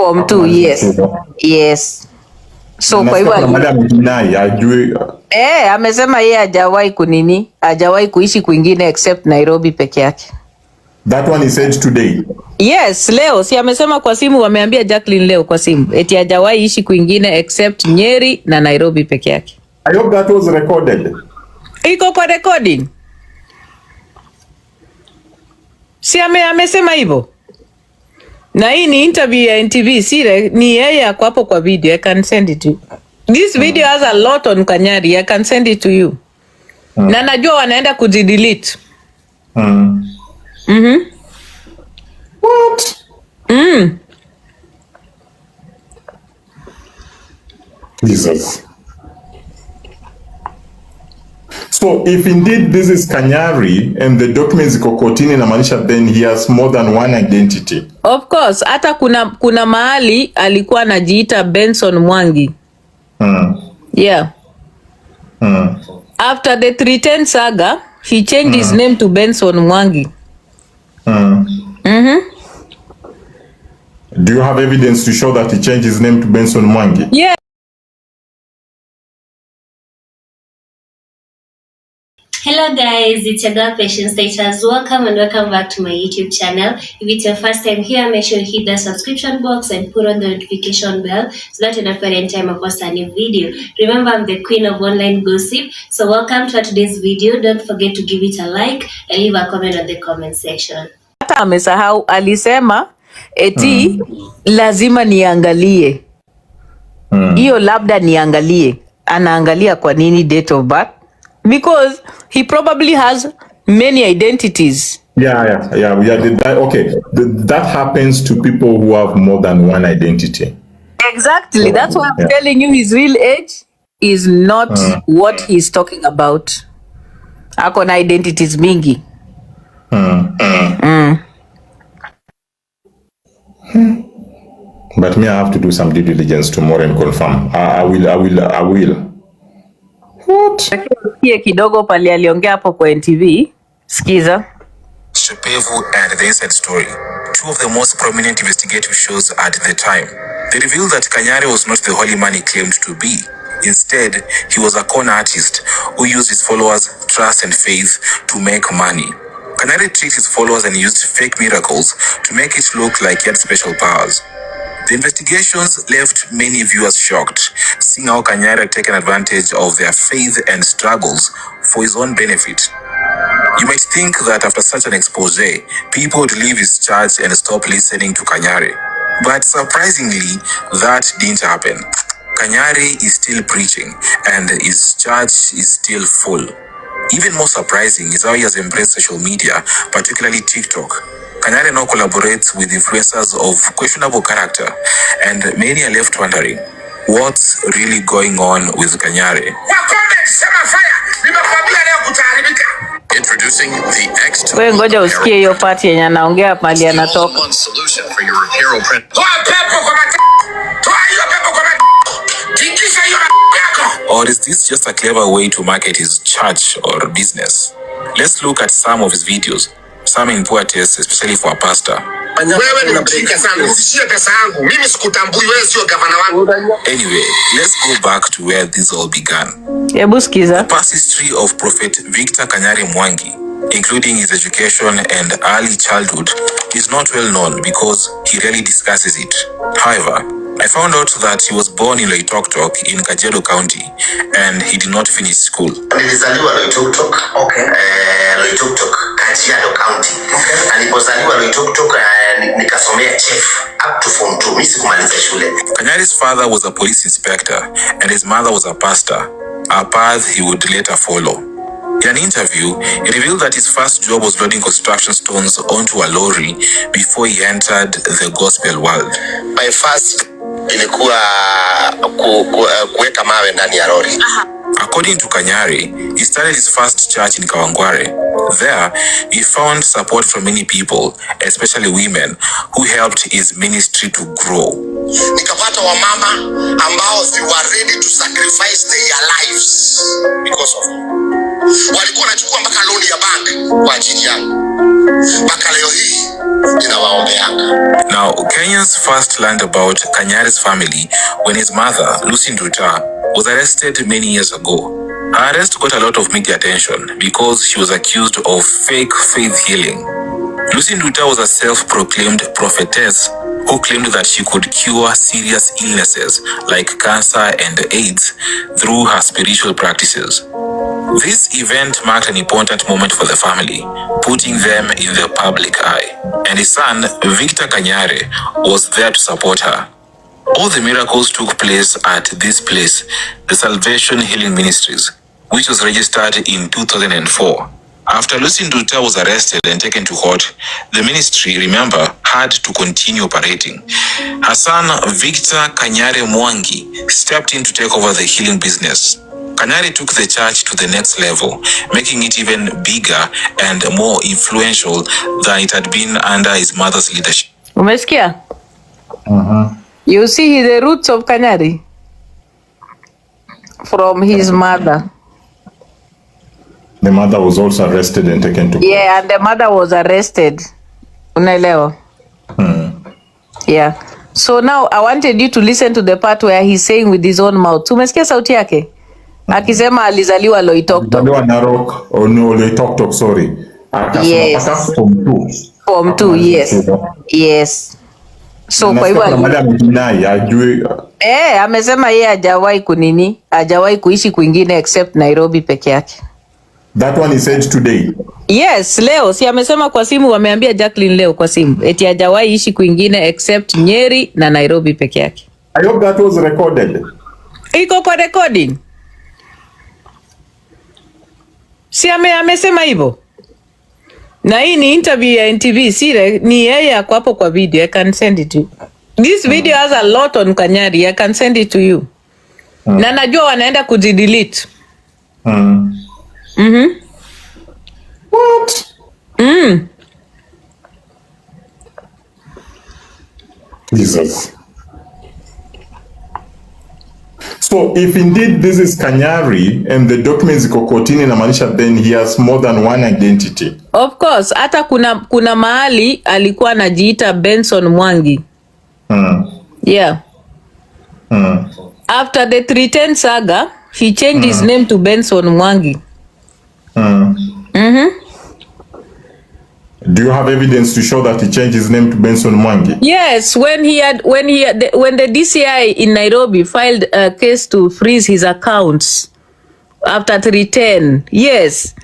form 2, yes. Yes. So kwa hivyo amesema yeye hajawahi kuishi kwingine except Nairobi peke yake. That one he said today. Yes, leo si amesema kwa simu, wameambia Jacqueline leo kwa simu eti hajawahi ishi kwingine except Nyeri na Nairobi peke yake. I hope that was recorded. Iko kwa recording. Si amesema hivyo. Na hii ni interview ya NTV, si ni yeye ako hapo kwa video. I can send it to you. This video has a lot on Kanyari. I can send it to you. Na najua wanaenda kujidelete. What? Jesus. So if indeed this is Kanyari and the documents kokotini inamaanisha then he has more than one identity. Of course, hata kuna mahali alikuwa anajiita Benson Mwangi. Yeah. After the 310 saga, he changed his name to Benson Mwangi. Do you have evidence to show that he changed his name to Benson Mwangi? Yeah. Hello guys, it's your girl Patience Status. Welcome and welcome back to my YouTube channel. If it's your first time here, make sure you hit the subscription box and put on the notification bell so that you're not any time I post a new video. Remember, I'm the queen of online gossip. So welcome to today's video. Don't forget to give it a like and leave a comment on the comment section. Hata amesahau alisema eti lazima niangalie. Hiyo labda niangalie. Anaangalia kwa nini date of birth? Because he probably has many identities. Yeah. That happens to people who have more than one identity. Exactly. So, that's why I'm telling you his real age is not what he's talking about. Ako na identities mingi. But me, I have to do some due diligence tomorrow and confirm. I will. What? Kidogo pali aliongea hapo kwa NTV. Skiza. Shepevu and The Inside Story, two of the most prominent investigative shows at the time. They revealed that Kanyari was not the holy man he claimed to be. Instead, he was a con artist who used his followers' trust and faith to make money. Kanyari tricked his followers and used fake miracles to make it look like he had special powers. The investigations left many viewers shocked, seeing how Kanyari had taken advantage of their faith and struggles for his own benefit. You might think that after such an expose, people would leave his church and stop listening to Kanyari. But surprisingly, that didn't happen. Kanyari is still preaching, and his church is still full. Even more surprising is how he has embraced social media, particularly TikTok. Kanyari now collaborates with influencers of questionable character, and many are left wondering, what's really going on with Kanyari? Introducing the X. Wewe ngoja usikie hiyo part yenye anaongea pali anatoka. Or is this just a clever way to market his church or business? Let's look at some of his videos. Some in poor taste, especially for a pastor. Anyway, let's go back to where this all began. The past history of Prophet Victor Kanyari Mwangi, including his education and early childhood, is not well known because he rarely discusses it. However, I found out that he was born in Loitoktok in Kajiado County and he did not finish school. Nilizaliwa Loitoktok. Okay. Loitoktok, Kajiado County. Okay. Alipozaliwa Loitoktok nikasomea chef up to form 2. Mimi sikumaliza shule. Kanyari's father was a police inspector and his mother was a pastor, a path he would later follow. In an interview, he revealed that his first job was loading construction stones onto a lorry before he entered the gospel world. My first ilikuwa kuweka mawe ndani ya lori. According to Kanyari, he started his first church in Kawangware. There, he found support from many people, especially women, who helped his ministry to grow. Nikapata wamama ambao they were ready to sacrifice their lives because of walikuwa wanachukua mpaka loan ya bank kwa ajili yangu. Mpaka leo hii Now, Kenyans first learned about Kanyari's family when his mother, Lucy Nduta, was arrested many years ago. Her arrest got a lot of media attention because she was accused of fake faith healing. Lucy Nduta was a self-proclaimed prophetess who claimed that she could cure serious illnesses like cancer and AIDS through her spiritual practices. This event marked an important moment for the family, putting them in the public eye, and his son, Victor Kanyari, was there to support her. All the miracles took place at this place, the Salvation Healing Ministries, which was registered in 2004. After Lucy Nduta was arrested and taken to court, the ministry, remember, had to continue operating. Her son, Victor Kanyari Mwangi, stepped in to take over the healing business. Kanyari took the church to the next level, making it even bigger and more influential than it had been under his mother's leadership. Umesikia? You see the roots of Kanyari from his mother. The mother was also arrested and taken to court. Yeah, and the mother was arrested. Unaelewa? Yeah. So now I wanted you to listen to the part where he's saying with his own mouth. Umesikia sauti yake? Akisema alizaliwa Loitoktok. Alizaliwa Narok, oh no, Loitoktok, sorry. Yes. Form 2. Form 2, yes. Yes. So kwa hivyo amesema yeye hajawahi hajawahi kuishi kwingine except Nairobi peke yake. That one he said today. Yes, leo si amesema kwa simu, wameambia Jacqueline leo kwa simu eti hajawahi ishi kwingine except Nyeri na Nairobi peke yake. I hope that was recorded. Iko kwa recording. Si amesema hivyo. Na hii ni interview ya NTV, si ni yeye ako hapo kwa video. I can send it to you. This video has a lot on Kanyari. I can send it to you. Na najua wanaenda kujidelete. What? Jesus. So if indeed this is Kanyari and the documents iko kotini inamaanisha then he has more than one identity. Of course, hata kuna mahali alikuwa anajiita Benson Mwangi. Yeah. After the 310 saga, he changed his name to Benson Mwangi. Do you have evidence to show that he changed his name to Benson Mwangi? Yes, when the DCI in Nairobi filed a case to freeze his accounts after 310. Yes.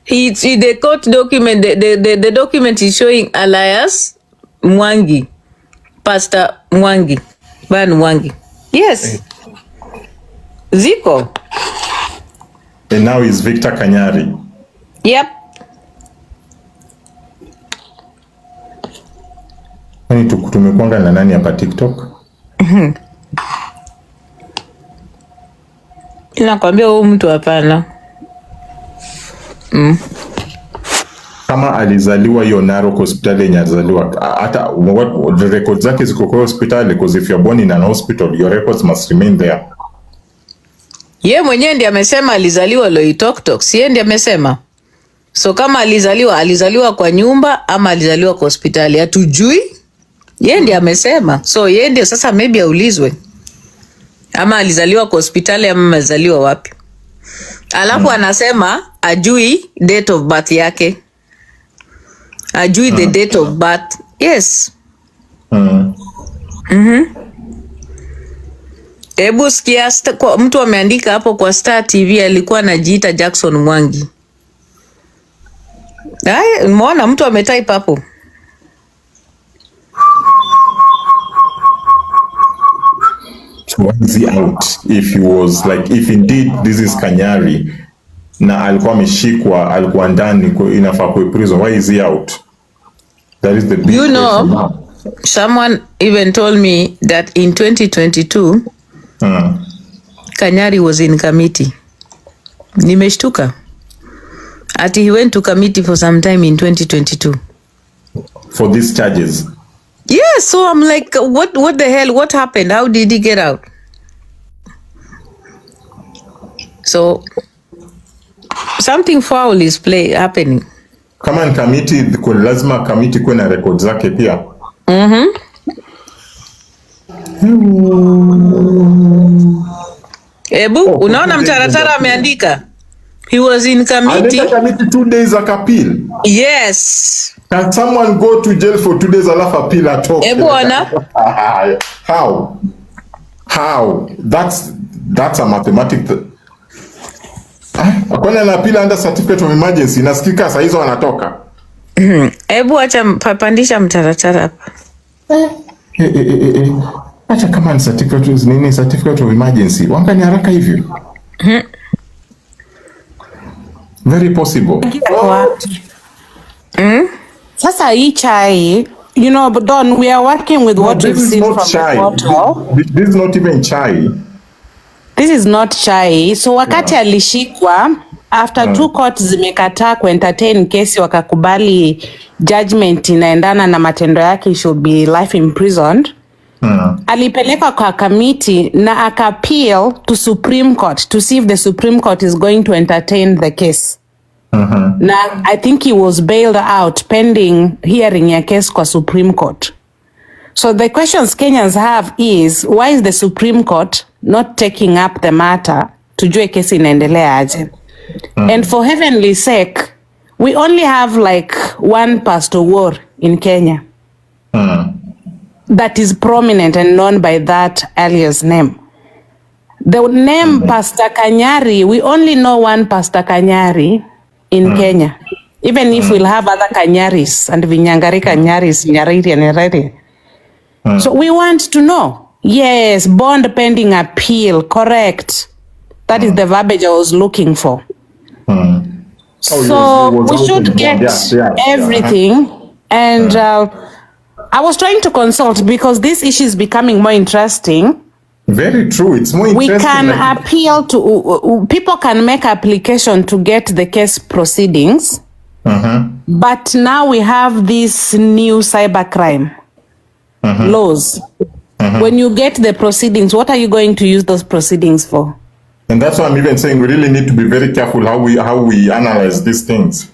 The court document, the document is showing alias Mwangi, Pastor Mwangi, Ban Mwangi. Yes. Ziko. And now he's Victor Kanyari. Yep. Tumekuanga na nani hapa TikTok? Nakwambia huyu mtu hapana. Kama alizaliwa hiyo Narok hospitali yenye alizaliwa, hata records zake ziko kwa hospitali, because if you're born in an hospital your records must remain there. Ye mwenyewe ndiye amesema alizaliwa Loitoktok, si yeye ndiye amesema. So kama alizaliwa kwa nyumba ama alizaliwa kwa hospitali, hatujui. Yeye ndiye amesema. So yeye ndiye sasa maybe aulizwe. Ama alizaliwa kwa hospitali ama alizaliwa wapi. Alafu anasema ajui date of birth yake. Ajui the date of birth. Yes. Ebu sikia, kwa mtu ameandika hapo kwa Star TV alikuwa anajiita Jackson Mwangi. Haya, umeona mtu ametype hapo. So why is he out? If he was like, if indeed this is Kanyari na alikuwa ameshikwa, alikuwa ndani, inafaa kwa prison, why is he out? That is the big question. You know, someone even told me that in 2022 Kanyari was in committee. Nimeshtuka. Ati he went to committee for some time in 2022. For these charges? Yeah, so I'm like, what the hell? What happened? How did he get out? So something foul is happening. Kama ni kamiti, lazima kamiti kuwe na record zake pia. Ebu, unaona mtaratara ameandika. He was in committee. Alika committee 2 days akapil. Yes. Can someone go to jail for 2 days alafu appeal at all? Ebu ona. How? That's a mathematic. Akona na appeal under certificate of emergency. Nasikika saa hizo wanatoka. Ebu acha papandisha mtaratara hapa. Acha kama ni certificate of emergency. Wanga ni haraka hivyo. Very possible. Sasa hii chai, you know, but Don, we are working with what we've seen from chai. the portal. This is not even chai. This is not chai. So wakati alishikwa, after 2 courts zimekataa kuentertain kesi wakakubali judgment inaendana na matendo yake, should be life imprisoned. Alipeleka kwa committee na akappeal to Supreme Court to see if the Supreme Court is going to entertain the case. Na I think he was bailed out pending hearing ya case kwa Supreme Court. So the questions Kenyans have is, why is the Supreme Court not taking up the matter tujue kesi inaendelea aje? And for heavenly sake, we only have like one Pastor War in Kenya that is prominent and known by that alias name. The name Pastor Kanyari, we only know one Pastor Kanyari in Kenya. Even if we'll have other Kanyaris and Vinyangari Kanyaris, Nyariri and Nyariri. So we want to know. Yes, bond pending appeal, correct. That is the verbiage I was looking for. So we should get everything. And I was trying to consult because this issue is becoming more interesting. Very true. It's more interesting. We can appeal to, people can make application to get the case proceedings. But now we have this new cybercrime laws. When you get the proceedings, what are you going to use those proceedings for? And that's why I'm even saying we really need to be very careful how we analyze these things.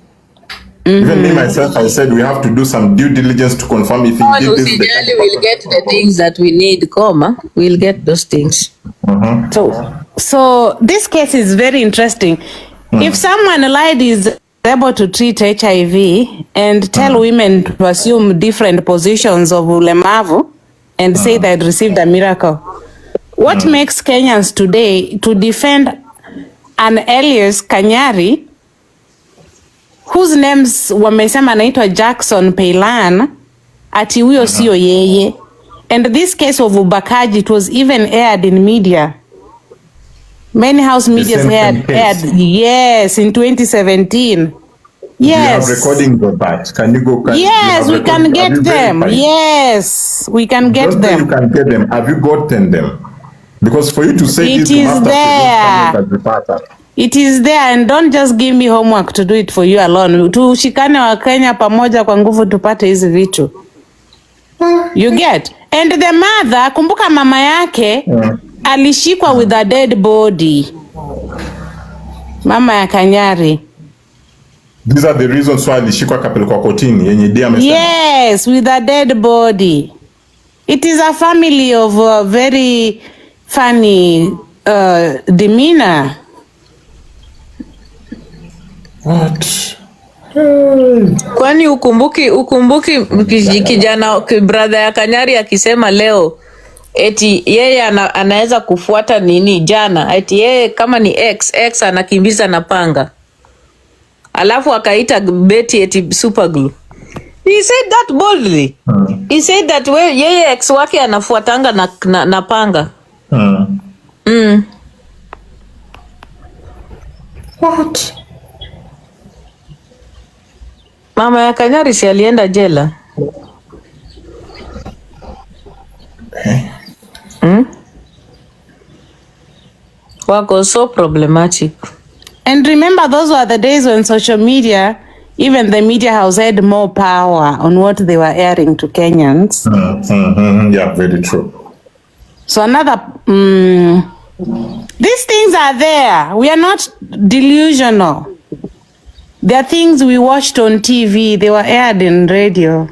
Even me myself, I said we have to do some due diligence to confirm if indeed this is the kind of we'll get the things that we need, we'll get those things. So this case is very interesting. If someone lied is able to treat HIV and tell women to assume different positions of ulemavu and say they'd received a miracle, what makes Kenyans today to defend an alias Kanyari whose names wamesema anaitwa Jackson Paylan, ati huyo sio yeye? And this case of ubakaji, it was even aired in media. Many house medias aired, yes, in 2017. Yes. You have recordings of that. Can you go? Yes, we can get them. Yes, we can get them. You can get them. Have you gotten them? Because for you to say it this, is there. It is there, and don't just give me homework to do it for you alone. Tushikane wa Kenya pamoja kwa nguvu tupate hizi vitu. You get? And the mother, kumbuka mama yake alishikwa with a dead body. Mama ya Kanyari. These are the reasons why alishikwa kapelekwa kotini yenye dia amesema. Yes, with a dead body. It is a family of very funny demeanor. What? Kwani ukumbuki kijana brother ya Kanyari akisema leo eti yeye anaweza kufuata nini jana, eti yeye kama ni X anakimbiza na panga, alafu akaita Betty eti super glue. He said that boldly. He said that yeye ex wake anafuatanga na panga. What? Mama ya Kanyari si alienda jela? Wako so problematic. And remember, those were the days when social media, even the media house, had more power on what they were airing to Kenyans. Yeah, very true. So another, these things are there. We are not delusional. There are things we watched on TV. They were aired in radio.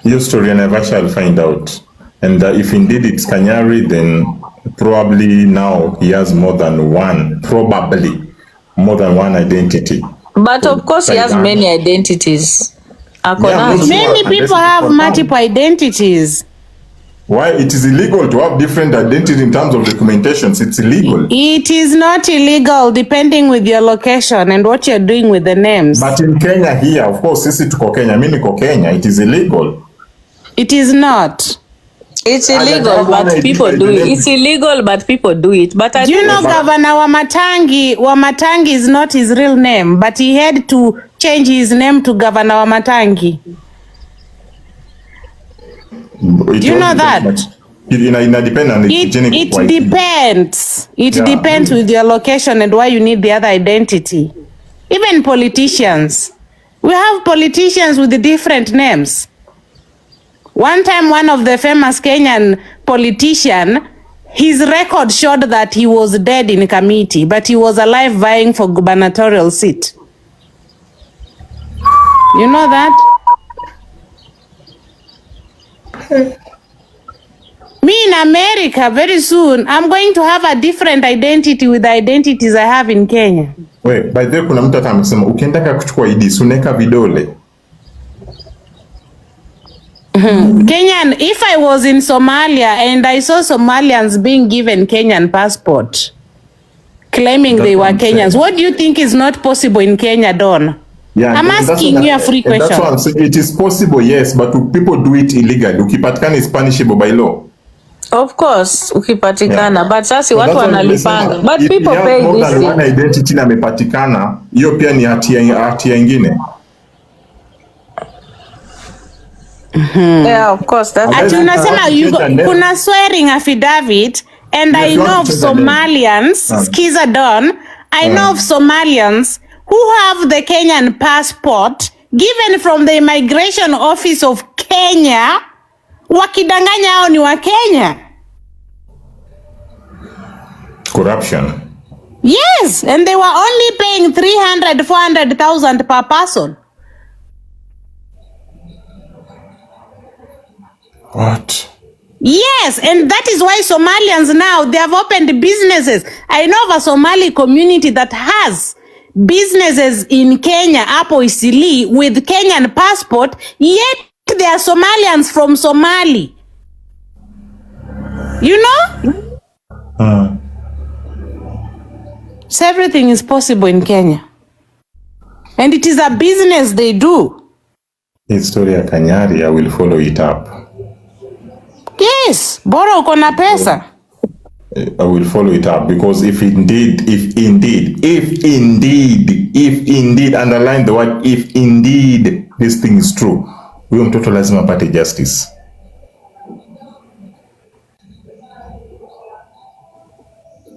Your story, and eventually I'll find out. And if indeed it's Kanyari, then probably now he has more than one identity. But of course, he has many identities. Many people have multiple identities. Why? It is illegal to have different identities in terms of documentations. It's illegal. It is not illegal, depending with your location and what you're doing with the names. But in Kenya here, of course, sisi tuko Kenya, mimi niko Kenya, it is illegal. It is not. It's illegal, but people do it. It's illegal, but people do it. But do you know Governor Wamatangi is not his real name, but he had to change his name to Governor Wamatangi. Do you know that? It depends. It depends with your location and why you need the other identity. Even politicians. We have politicians with different names. One time, one of the famous Kenyan politician, his record showed that he was dead in committee, but he was alive vying for gubernatorial seat. You know that? Me in America, very soon, I'm going to have a different identity with the identities I have in Kenya. Wait, by the way, kuna mtu atamsema ukiendaka kuchukua ID suneka vidole. Kenyan, if I was in Somalia and I saw Somalians being given Kenyan passport, claiming they were Kenyans, what do you think is not possible in Kenya, Don? Yeah, I'm asking you a free question. That's what I'm saying. It is possible, yes, but people do it illegally. Ukipatikana is punishable by law. Of course, ukipatikana, but sasa watu wanalipanga. But people pay this. If one identity na amepatikana, hiyo pia ni hatia ingine. Yeah, of course. That's unasema kuna swearing affidavit, and I know of Somalians, skiza Don, I know of Somalians who have the Kenyan passport given from the immigration office of Kenya, wakidanganya hao ni wa Kenya. Corruption. Yes, and they were only paying 400,000 per person. What? Yes, and that is why Somalians now, they have opened businesses. I know of a Somali community that has businesses in Kenya, Apo Isili, with Kenyan passport, yet they are Somalians from Somali. You know? So everything is possible in Kenya. And it is a business they do. Historia Kanyari, I will follow it up. Yes, bora uko na pesa. I will follow it up because if indeed, underline the word, if indeed this thing is true, huyo mtoto lazima apate justice.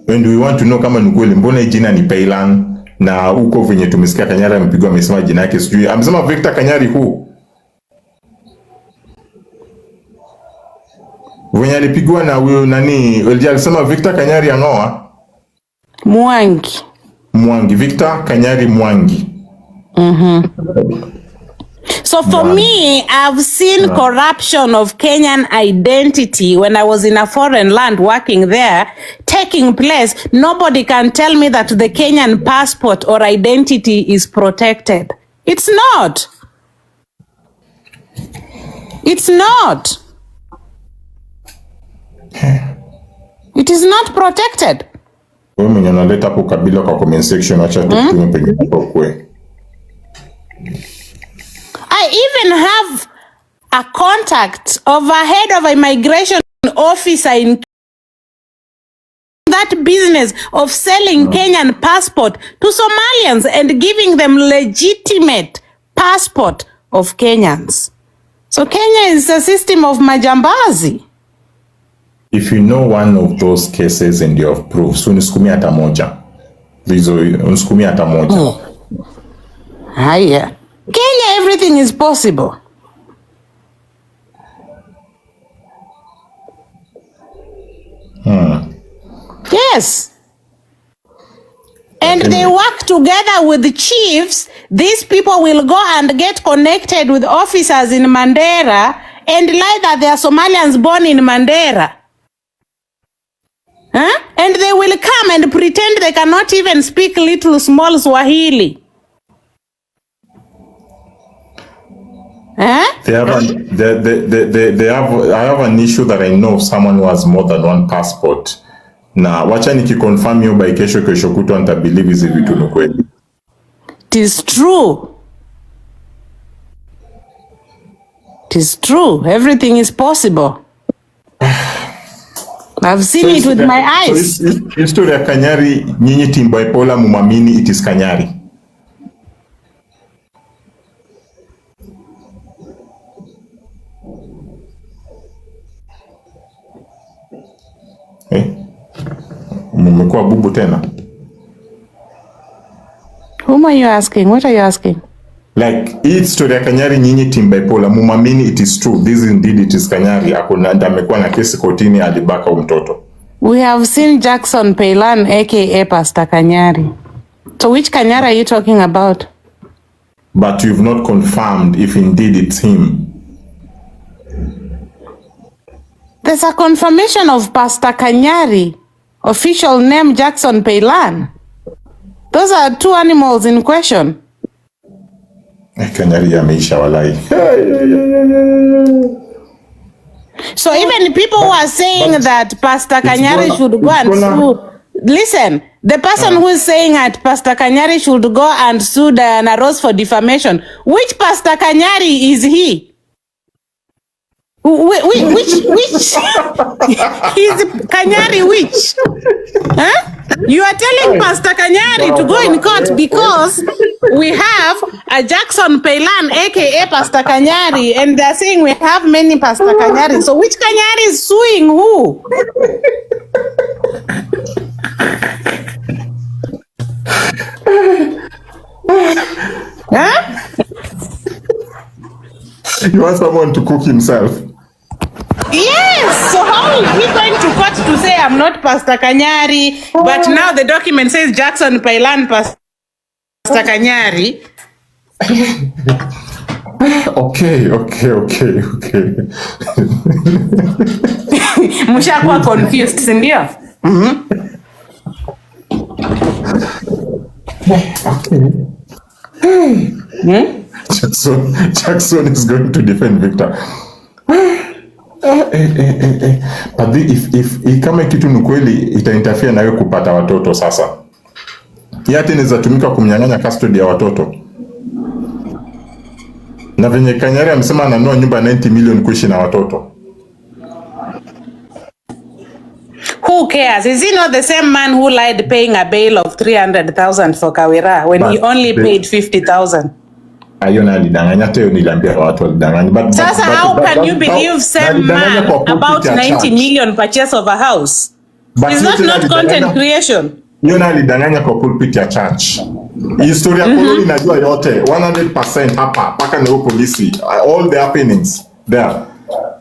When do we want to know kama ni kweli, mbona jina ni Paylan na huko venye tumesikia Kanyari amepigwa amesema jina yake sijui. Amesema Victor Kanyari who? Venye alipigwa na huyo nani, alisema Victor Kanyari angoa? Mwangi, Victor Kanyari Mwangi. So for me, I've seen corruption of Kenyan identity when I was in a foreign land working there taking place. Nobody can tell me that the Kenyan passport or identity is protected. It's not. It's not. It is not protected. Wewe mwenye unaleta hapo kabila kwa comment section, acha tukume penye kwa kwe. I even have a contact of a head of a immigration officer in that business of selling Kenyan passport to Somalians and giving them legitimate passport of Kenyans. So Kenya is a system of majambazi. If you know one of those cases and you have proof, so unisukumia hata moja. Unisukumia hata moja. Haya. Kenya, everything is possible. Yes. And and they work together with the chiefs. These people will go and get connected with officers in Mandera and lie that they are Somalians born in Mandera. Huh? And they will come and pretend they cannot even speak little small Swahili. Huh? They have I have an issue that I know someone who has more than one passport. Na wacha nikiconfirm hiyo by kesho kutwa nitabelieve hizi vitu ni kweli. It is true. It is true. Everything is possible. I've seen it with my eyes. So history ya Kanyari, nyinyi team bipolar mumamini it is Kanyari. Mmekuwa bubu tena. Whom are you asking? What are you asking? Like, hii story ya Kanyari nyinyi team bipolar mumamini it is true. This indeed it is Kanyari. Hakuna amekuwa na kesi kotini alibaka mtoto. We have seen Jackson Pailan aka Pastor Kanyari. So which Kanyari are you talking about? But you've not confirmed if indeed it's him. There's a confirmation of Pastor Kanyari. Official name Jackson Pailan. Those are two animals in question. Kanyari ameisha walai. So even people who are saying that Pastor Kanyari should go and sue. Listen, the person who is saying that Pastor Kanyari should go and sue Diana Ross for defamation, which Pastor Kanyari is he? Which he's Kanyari which? Huh? You are telling Pastor Kanyari to go in court because we have a Jackson Pailan aka Pastor Kanyari, and they're saying we have many Pastor Kanyari. So which Kanyari is suing who? Huh? You want someone to cook himself? Yes. So how is he going to court to say I'm not Pastor Kanyari, but now the document says Jackson Pailan Pastor Kanyari? Okay. Mshakuwa confused, si ndio? Jackson is going to defend Victor. But if kama kitu ni kweli itainterfere na wewe kupata watoto sasa. Yati inaweza tumika kumnyang'anya custody ya watoto. Na venye Kanyari amesema ananunua nyumba 90 million kuishi na watoto. Who cares? Is he not the same man who lied paying a bail of 300,000 for Kawira when he only paid 50,000? Ayona alidanganya, teo niliambia watu alidanganya. Sasa how can you believe same man about 90 million purchase of a house? Is that not content creation? Yona alidanganya kwa pulpit ya church. Historia koloni najua yote 100% hapa paka na polisi, all the happenings there.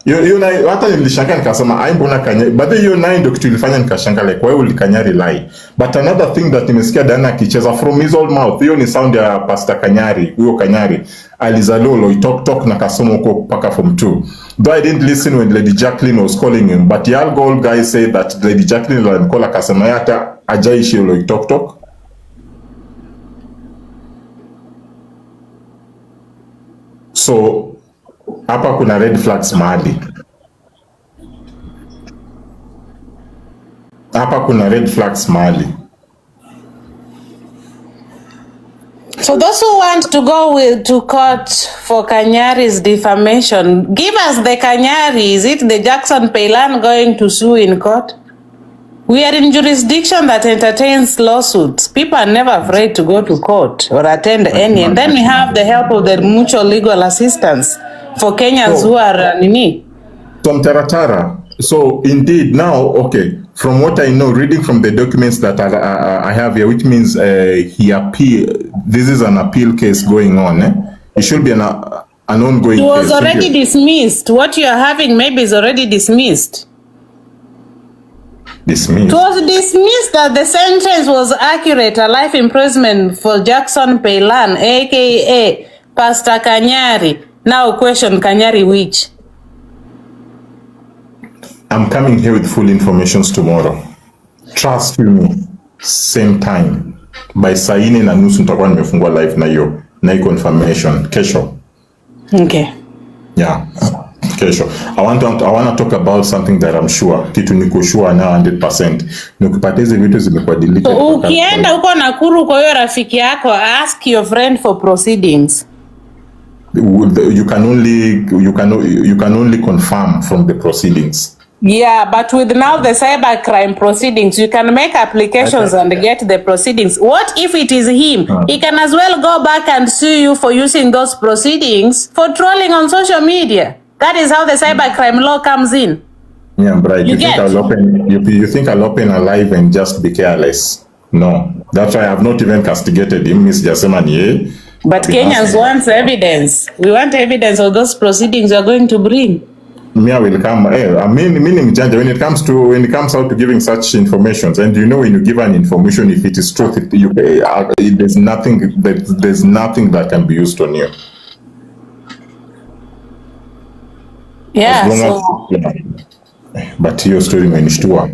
Yona hata nilishangaa nikasema ai mbona Kanyari, but hiyo nayo ndio kitu ilifanya nikashangaa like wewe ulikanyari lie. But another thing that nimesikia Diana akicheza from his own mouth, hiyo ni sound ya Pastor Kanyari. Huyo Kanyari alizalolo talk na kasoma huko paka from 2. Though I didn't listen when Lady Jacqueline was calling him, but the alcohol guy said that Lady Jacqueline alimcall akasema hata ajaishi lo talk. So hapa kuna red flags mahali. So those who want to go to court for Kanyari's defamation, give us the Kanyari. Is it the Jackson Pailan going to sue in court? We are in jurisdiction that entertains lawsuits. People are never afraid to go to court or attend any. And then we have the help of the mutual legal assistance for Kenyans who are nini. From Taratara. So indeed now, okay, from what I know, reading from the documents that I have here, which means he appealed. This is an appeal case going on. It should be an ongoing case. It was already dismissed. What you are having maybe is already dismissed. dismissed. It was dismissed that the sentence was accurate, a life imprisonment for Jackson Paylan, aka Pastor Kanyari. Now question Kanyari which? I'm coming here with full informations tomorrow. Trust me. Same time. By saa 4:30 nitakuwa nimefungua live na hiyo confirmation kesho. Okay. Yeah. Kesho. I want to talk about something that I'm sure. Kitu niko sure now 100%. Nikipata hizi vitu zimekuwa deleted. So, ukienda huko Nakuru kwa hiyo rafiki yako, ask your friend for proceedings. You can only confirm from the proceedings. Yeah, but with now the cybercrime proceedings, you can make applications and get the proceedings. What if it is him? He can as well go back and sue you for using those proceedings for trolling on social media. That is how the cybercrime law comes in. Yeah, right. You think I'll open a live and just be careless? No. That's why I have not even castigated him, Miss Jasemani. But Kenyans want evidence. We want evidence of those proceedings you are going to bring. Me, I will come. When it comes out to giving such information, and you know when you give an information, if it is truth, there's nothing that can be used on you. Yeah. But your story imenishtua.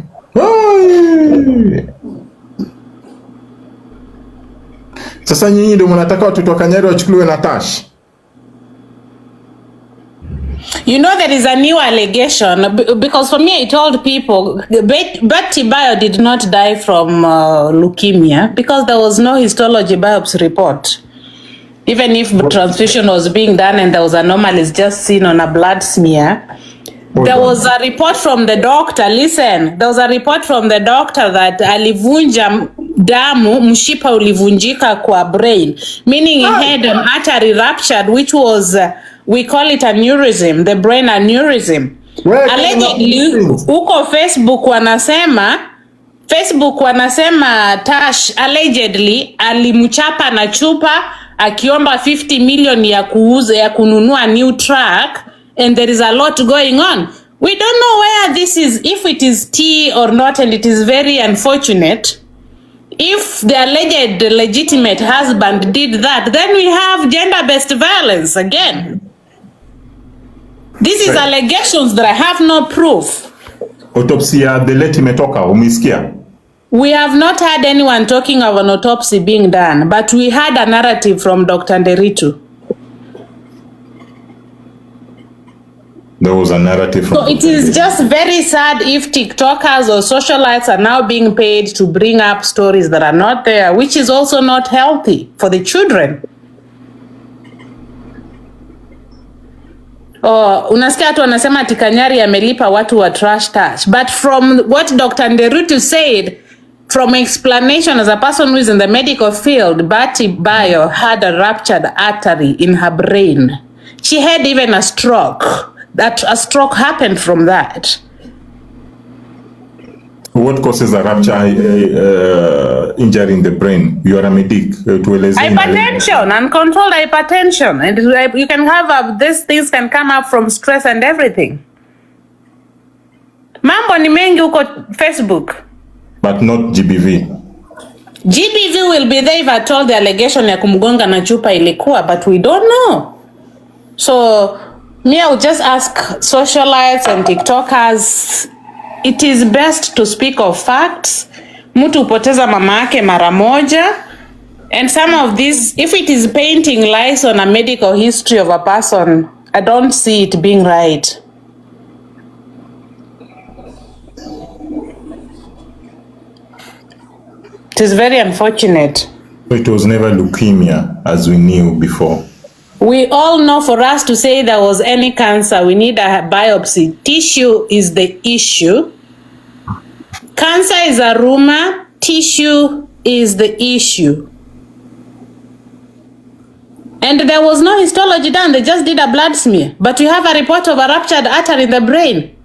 Sasa nyinyi ndio mnataka watoto wa Kanyari wachukuliwe na Tash. You know, there is a new allegation, because for me, I told people, Betty Bayo did not die from leukemia because there was no histology biopsy report. Even if transfusion was being done and there was anomalies just seen on a blood smear, there was a report from the doctor. Listen, there was a report from the doctor that alivunja damu, mshipa ulivunjika kwa brain, meaning he had an artery ruptured, which was, we call it aneurysm, the brain aneurysm. Allegedly, uko Facebook wanasema Tash allegedly alimchapa na chupa akiomba 50 million ya kununua new truck, and there is a lot going on. We don't know where this is, if it is tea or not, and it is very unfortunate. If the alleged legitimate husband did that, then we have gender-based violence again. This is allegations that I have no proof. Autopsy ya delete imetoka, umesikia? We have not had anyone talking of an autopsy being done, but we had a narrative from Dr. Nderitu. There was a narrative from So it is just very sad if TikTokers or socialites are now being paid to bring up stories that are not there, which is also not healthy for the children. Oh, unasikia tu wanasema ati Kanyari amelipa watu wa trash touch. But from what Dr. Nderutu said, from explanation as a person who is in the medical field, Betty Bayo had a ruptured artery in her brain. She had even a stroke. That a stroke happened from that. What causes a rupture injury in the brain? You are a medic. Hypertension, uncontrolled hypertension. And you can have these things can come up from stress and everything. Mambo ni mengi huko Facebook. But not GBV. GBV will be there if I told the allegation ya kumgonga na chupa ilikuwa, but we don't know. So, me, I would just ask socialites and TikTokers, it is best to speak of facts. Mtu upoteza mama yake mara moja. And some of these, if it is painting lies on a medical history of a person, I don't see it being right. It is very unfortunate. It was never leukemia as we knew before. We all know for us to say there was any cancer, we need a biopsy. Tissue is the issue. Cancer is a rumor. Tissue is the issue. And there was no histology done. They just did a blood smear. But we have a report of a ruptured artery in the brain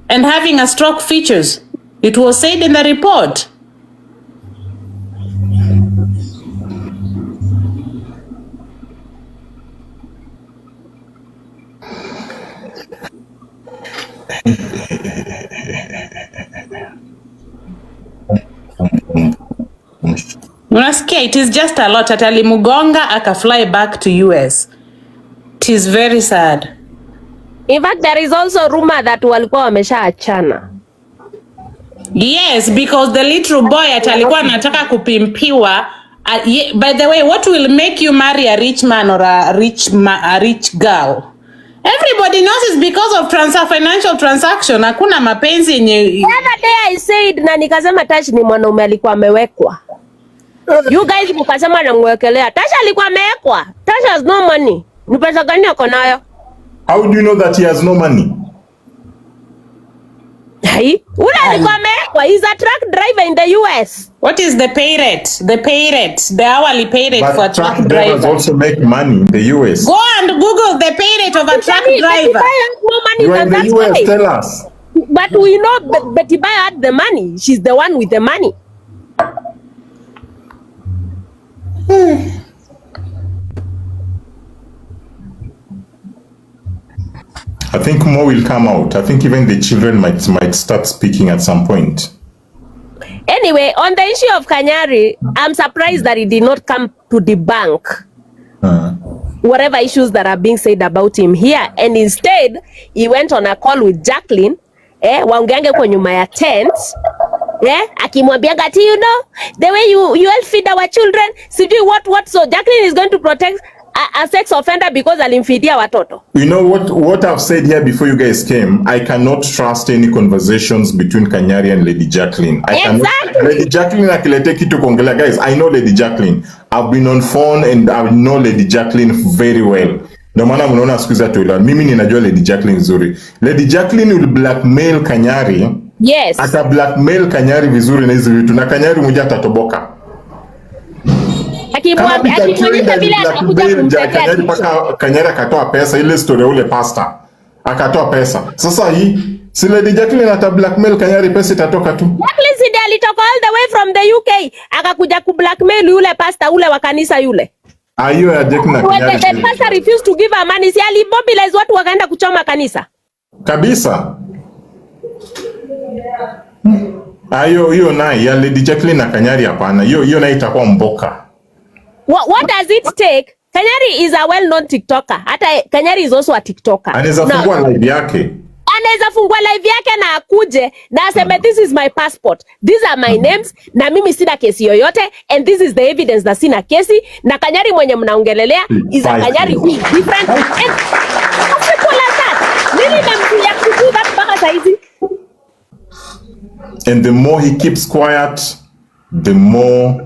and having a stroke features. It was said in the report. Unasikia, it is just a lot. Atalimugonga aka-fly back to US. It is very sad. In fact, there is also rumor that walikuwa wameshaachana. Yes, because the little boy atalikuwa anataka kupimpiwa. By the way, what will make you marry a rich man or a rich girl? Everybody knows it's because of financial transaction. Hakuna mapenzi yenye. The other day I said na nikasema Tash ni mwanaume alikuwa amewekwa. You guys mkasema namwekelea. Tash alikuwa amewekwa. Tash has no money. Ni pesa gani ako nayo? How do you know that he has no money? Hai, ule alikuwa amewekwa. He's a truck driver in the US. What is the pay rate? The hourly pay rate for a truck driver. Drivers also make money in the US. Go and Google the pay rate of a truck driver. No money. You are in the US, tell us. But we know Betty Baya had the money. She's the one with the money. I think more will come out. I think even the children might start speaking at some point. Anyway, on the issue of Kanyari, I'm surprised that he did not come to debunk whatever issues that are being said about him here, and instead he went on a call with Jacqueline, waongeange kwa nyuma ya tent, akimwambia ati you know the way you help feed our children, sijui what, so Jacqueline is going to protect a sex offender because alimfidia watoto. You know what I've said here before you guys came, I cannot trust any conversations between Kanyari and Lady Jacqueline. Exactly. Lady Jacqueline akilete kitu kuongelea. Guys, I know Lady Jacqueline. I've been on phone and I know Lady Jacqueline very well. Ndio maana mnaona siku za toila. Mimi ninajua Lady Jacqueline nzuri. Lady Jacqueline will blackmail Kanyari. Yes. Ata blackmail Kanyari vizuri na hizo vitu, na Kanyari mmoja atatoboka. Kanyari akatoa pesa, ile story ule pasta akatoa pesa. Sasa hii si Lady Jacqueline ata blackmail Kanyari, pesa itatoka tu. Jacqueline si alitoka all the way from the UK akakuja ku blackmail yule pasta ule wa kanisa yule. Hiyo ya Jacqueline na Kanyari. The pastor refused to give her money, si alimobilize watu wakaenda kuchoma kanisa kabisa. Hiyo naye ya Lady Jacqueline na Kanyari hapana. Hiyo naye itakuwa mboka. What does it take? Kanyari is a well-known TikToker. Hata Kanyari is also a TikToker. Anaweza fungua live yake. Anaweza fungua live yake na akuje na aseme this is my passport. These are my names na mimi sina kesi yoyote and this is the evidence that sina kesi na Kanyari mwenye mnaongelelea is a Kanyari who is different. And people like that. Nini memkuja kudu that mpaka saizi? And the more he keeps quiet, the more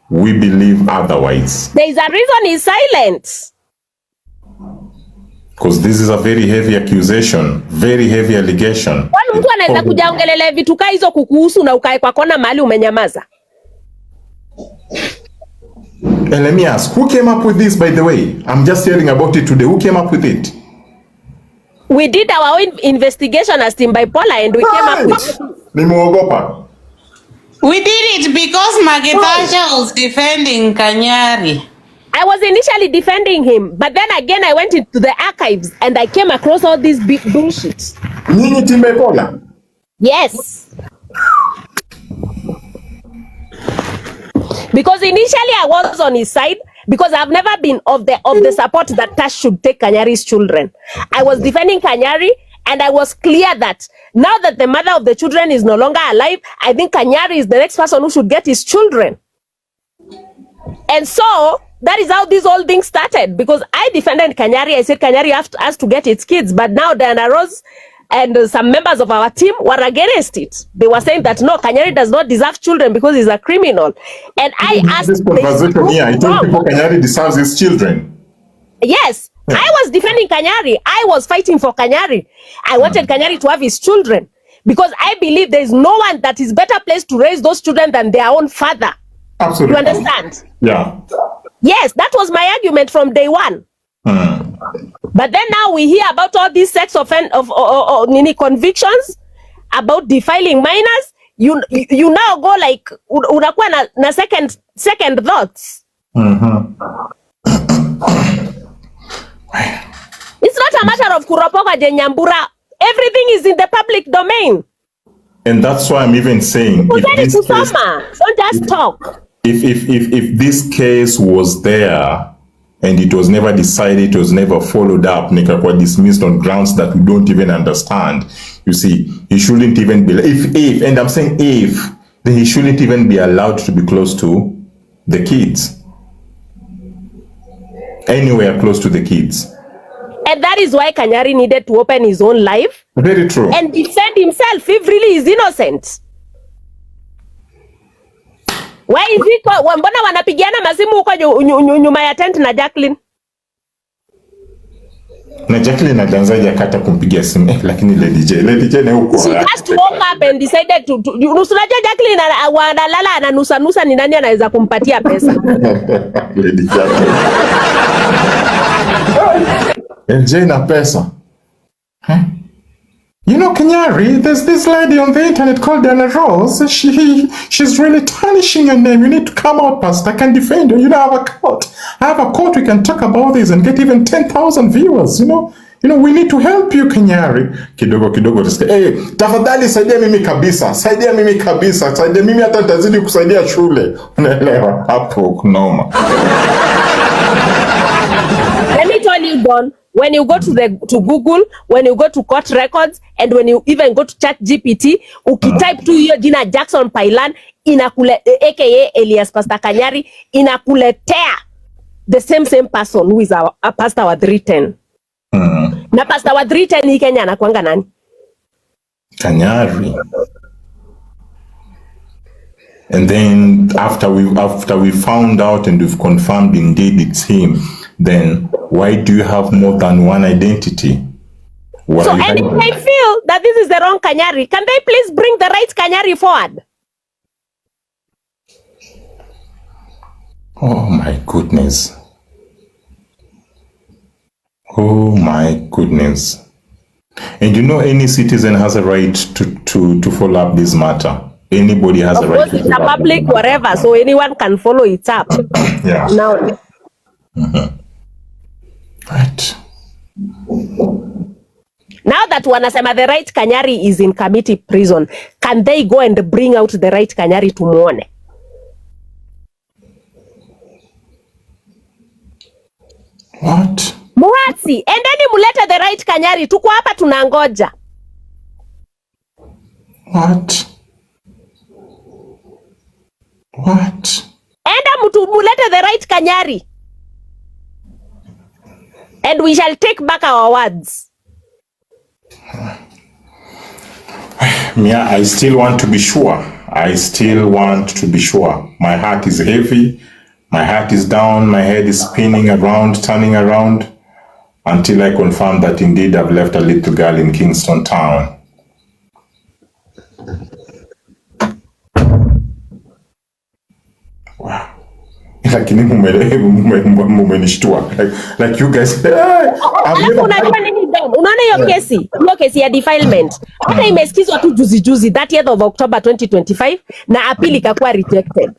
we believe otherwise. There is a reason he's silent. Because this is a very heavy accusation, very heavy allegation. Kwani mtu anaweza kuja ongelele vitu kaa hizo kukuhusu na ukae kwa kona mahali umenyamaza? And let me ask, who came up with this, by the way? I'm just hearing about it today. Who came up with it? We did our own investigation as Team Bipolar and we came up with... Nimeogopa. We did it because Magetasha was defending Kanyari. I was initially defending him, but then again I went into the archives and I came across all these big bullshit. Nini Team Bipolar? Yes. Because initially I was on his side because I've never been of the support that Tash should take Kanyari's children. I was defending Kanyari and I was clear that now that the mother of the children is no longer alive, I think Kanyari is the next person who should get his children. And so that is how this whole thing started, because I defended Kanyari. I said Kanyari has to get its kids, but now Diana Rose and some members of our team were against it. They were saying that no, Kanyari does not deserve children because he's a criminal. And I asked this conversation here. I told people Kanyari deserves his children. Yes. Yeah. I was defending Kanyari. I was fighting for Kanyari. I wanted Kanyari to have his children because I believe there is no one that is better placed to raise those children than their own father. Absolutely. You understand? Yeah. Yes, that was my argument from day one. But then now we hear about all these sex convictions about defiling minors. You now go like unakuwa na second thoughts. It's not a matter of kuropoka jenyambura. Everything is in the public domain. And that's why I'm even saying, don't just talk. if this case was there and it was never decided, it was never followed up, nikakuwa dismissed on grounds that we don't even understand, you see, he shouldn't even be, if, and I'm saying if, then he shouldn't even be allowed to be close to the kids. Anywhere close to the kids. And that is why Kanyari needed to open his own life. Very true. And defend himself if really is innocent. Why is it mbona wanapigiana masimu huko nyuma ya tent na Jacqueline? Na Jacqueline anaanzaje akata kumpigia simu lakini Lady J na huko. She just woke up and decided to unajua Jacqueline analala ananusa ni nani anaweza kumpatia pesa. Lady J na pesa. Huh? You know, Kanyari, there's this lady on the internet called Dana Rose. She's really tarnishing your name. You need to come out, Pastor. I can defend you. You know, I have a court. I have a court. We can talk about this and get even 10,000 viewers. You know, we need to help you, Kanyari. Kidogo. Hey, tafadhali saidia mimi kabisa. Saidia mimi hata nitazidi kusaidia shule. Unaelewa? Hapo kunoma. Let me tell you, Don. When you go to Google, when you go to court records, and when you even go to ChatGPT, ukitype tu hiyo jina Jackson Pailan, aka Elias Pastor Kanyari, inakuletea the same person who is a pastor wa 310. Na pastor wa 310 hii Kenya anakuanga nani? Kanyari. And then after we found out and we've confirmed indeed it's him, then why do you have more than one identity? So and if they feel that this is the wrong Kanyari, can they please bring the right Kanyari forward? Oh my goodness. Oh my goodness. And you know, any citizen has a right to follow up this matter. Anybody has a right to follow up. Of course, it's a public wherever, so anyone can follow it up. Yeah. Now. Right. Now that wanasema the right Kanyari is in committee prison, can they go and bring out the right Kanyari tumuone? What? Muhatsi, endeni mulete the right Kanyari, tuko hapa tunangoja. What? Enda mulete the right Kanyari. And we shall take back our words. Mia, I still want to be sure. My heart is heavy. My heart is down. My head is spinning around, turning around, until I confirm that indeed I've left a little girl in Kingston Town. Wow. Lakini mumenishtua. Like you guys. Unajua nini Don? Unaona hiyo kesi ya defilement. Hata imesikizwa tu juzi 30th of October 2025 na appeal ikakuwa rejected.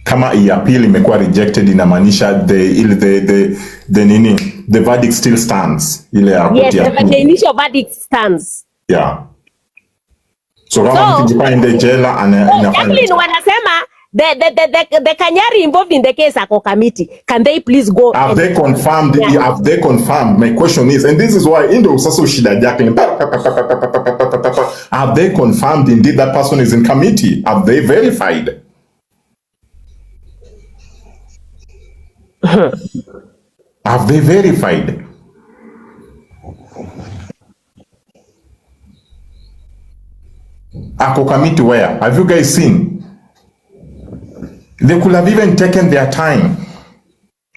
Kama hii appeal imekuwa rejected inamaanisha the verdict still stands. Yes, the initial verdict stands. Yeah. So kama mkijipaende jela Jacqueline wanasema the Kanyari involved in the case ako committee. Can they please go? Have they confirmed? Yeah. Have they confirmed? My question is, and this is why Indo Saso Shida Jacqueline. Have they confirmed indeed that person is in committee? Have they verified? Have they verified? Ako committee where? Have you guys seen? They could have even taken their time.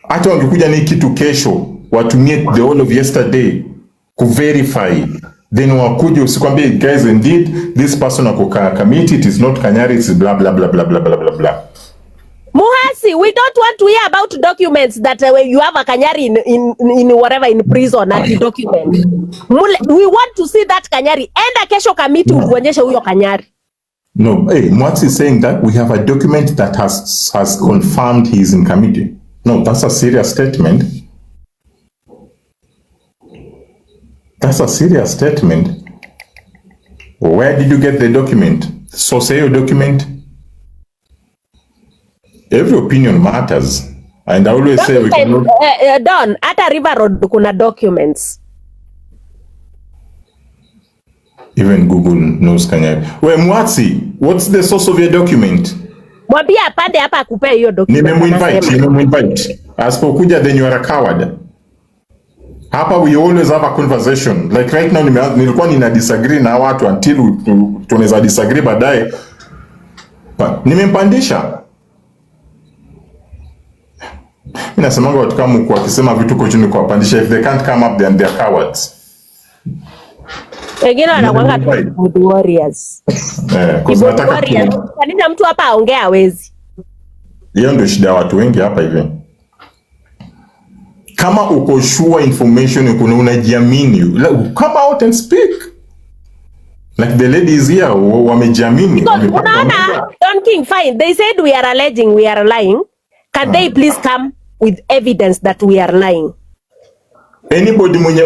Hata wangekuja ni kitu kesho, watumie the whole of yesterday ku verify. Then wakuje usikwambie guys indeed this person ako committee, it is not Kanyari, it's blah blah blah blah blah blah blah blah. Muhasi, we don't want to hear about documents that you have a Kanyari in whatever in prison at the document. We want to see that Kanyari. Enda kesho committee utuonyeshe huyo Kanyari. No, hey, Mwatsi is saying that we have a document that has confirmed he is in committee. No, that's a serious statement. That's a serious statement. Where did you get the document? So say your document. every opinion matters. And I always say we cannot... Don, hata River Road kuna documents. Even Google knows Kanyari. Well, Mwatsi, what's the source of your document? Mwambie apande hapa akupe hiyo document. Nimemwinvite. Asipokuja, then you are a coward. Hapa we always have a conversation. Like right now nilikuwa nina disagree na watu until tunaweza disagree baadaye. Nimempandisha. Mimi nasemanga watu kama mko wakisema vitu kwa chini kwa pandisha, if they can't come up then they are cowards. Wengine wanakuanga good warriors. Kanisa mtu hapa aongea hawezi. Hiyo ndio shida ya watu wengi hapa hivi. Kama uko sure information unajiamini, come out and speak. Like the ladies here wamejiamini. Unaona, Don King, fine. They said we are alleging, we are lying. Can they please come with evidence that we are lying? Anybody mwenye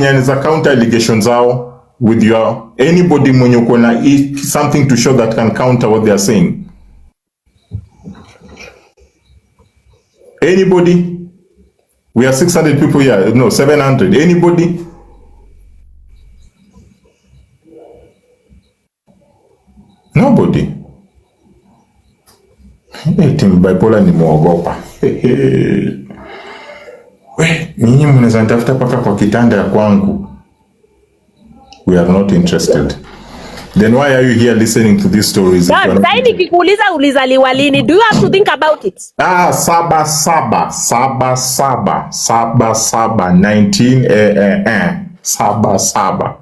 anaweza counter allegations zao with your anybody mwenye uko na something to show that can counter what they are saying. Anybody? We are 600 people here. No, 700. Anybody? Nobody. Team bipolar ni muogopa. Ninyi mnaweza nitafuta paka kwa kitanda ya kwangu. We are not interested. Then why are you here listening to these stories? Sasa nikikuuliza ulizaliwa lini? Do you have to think about it? 19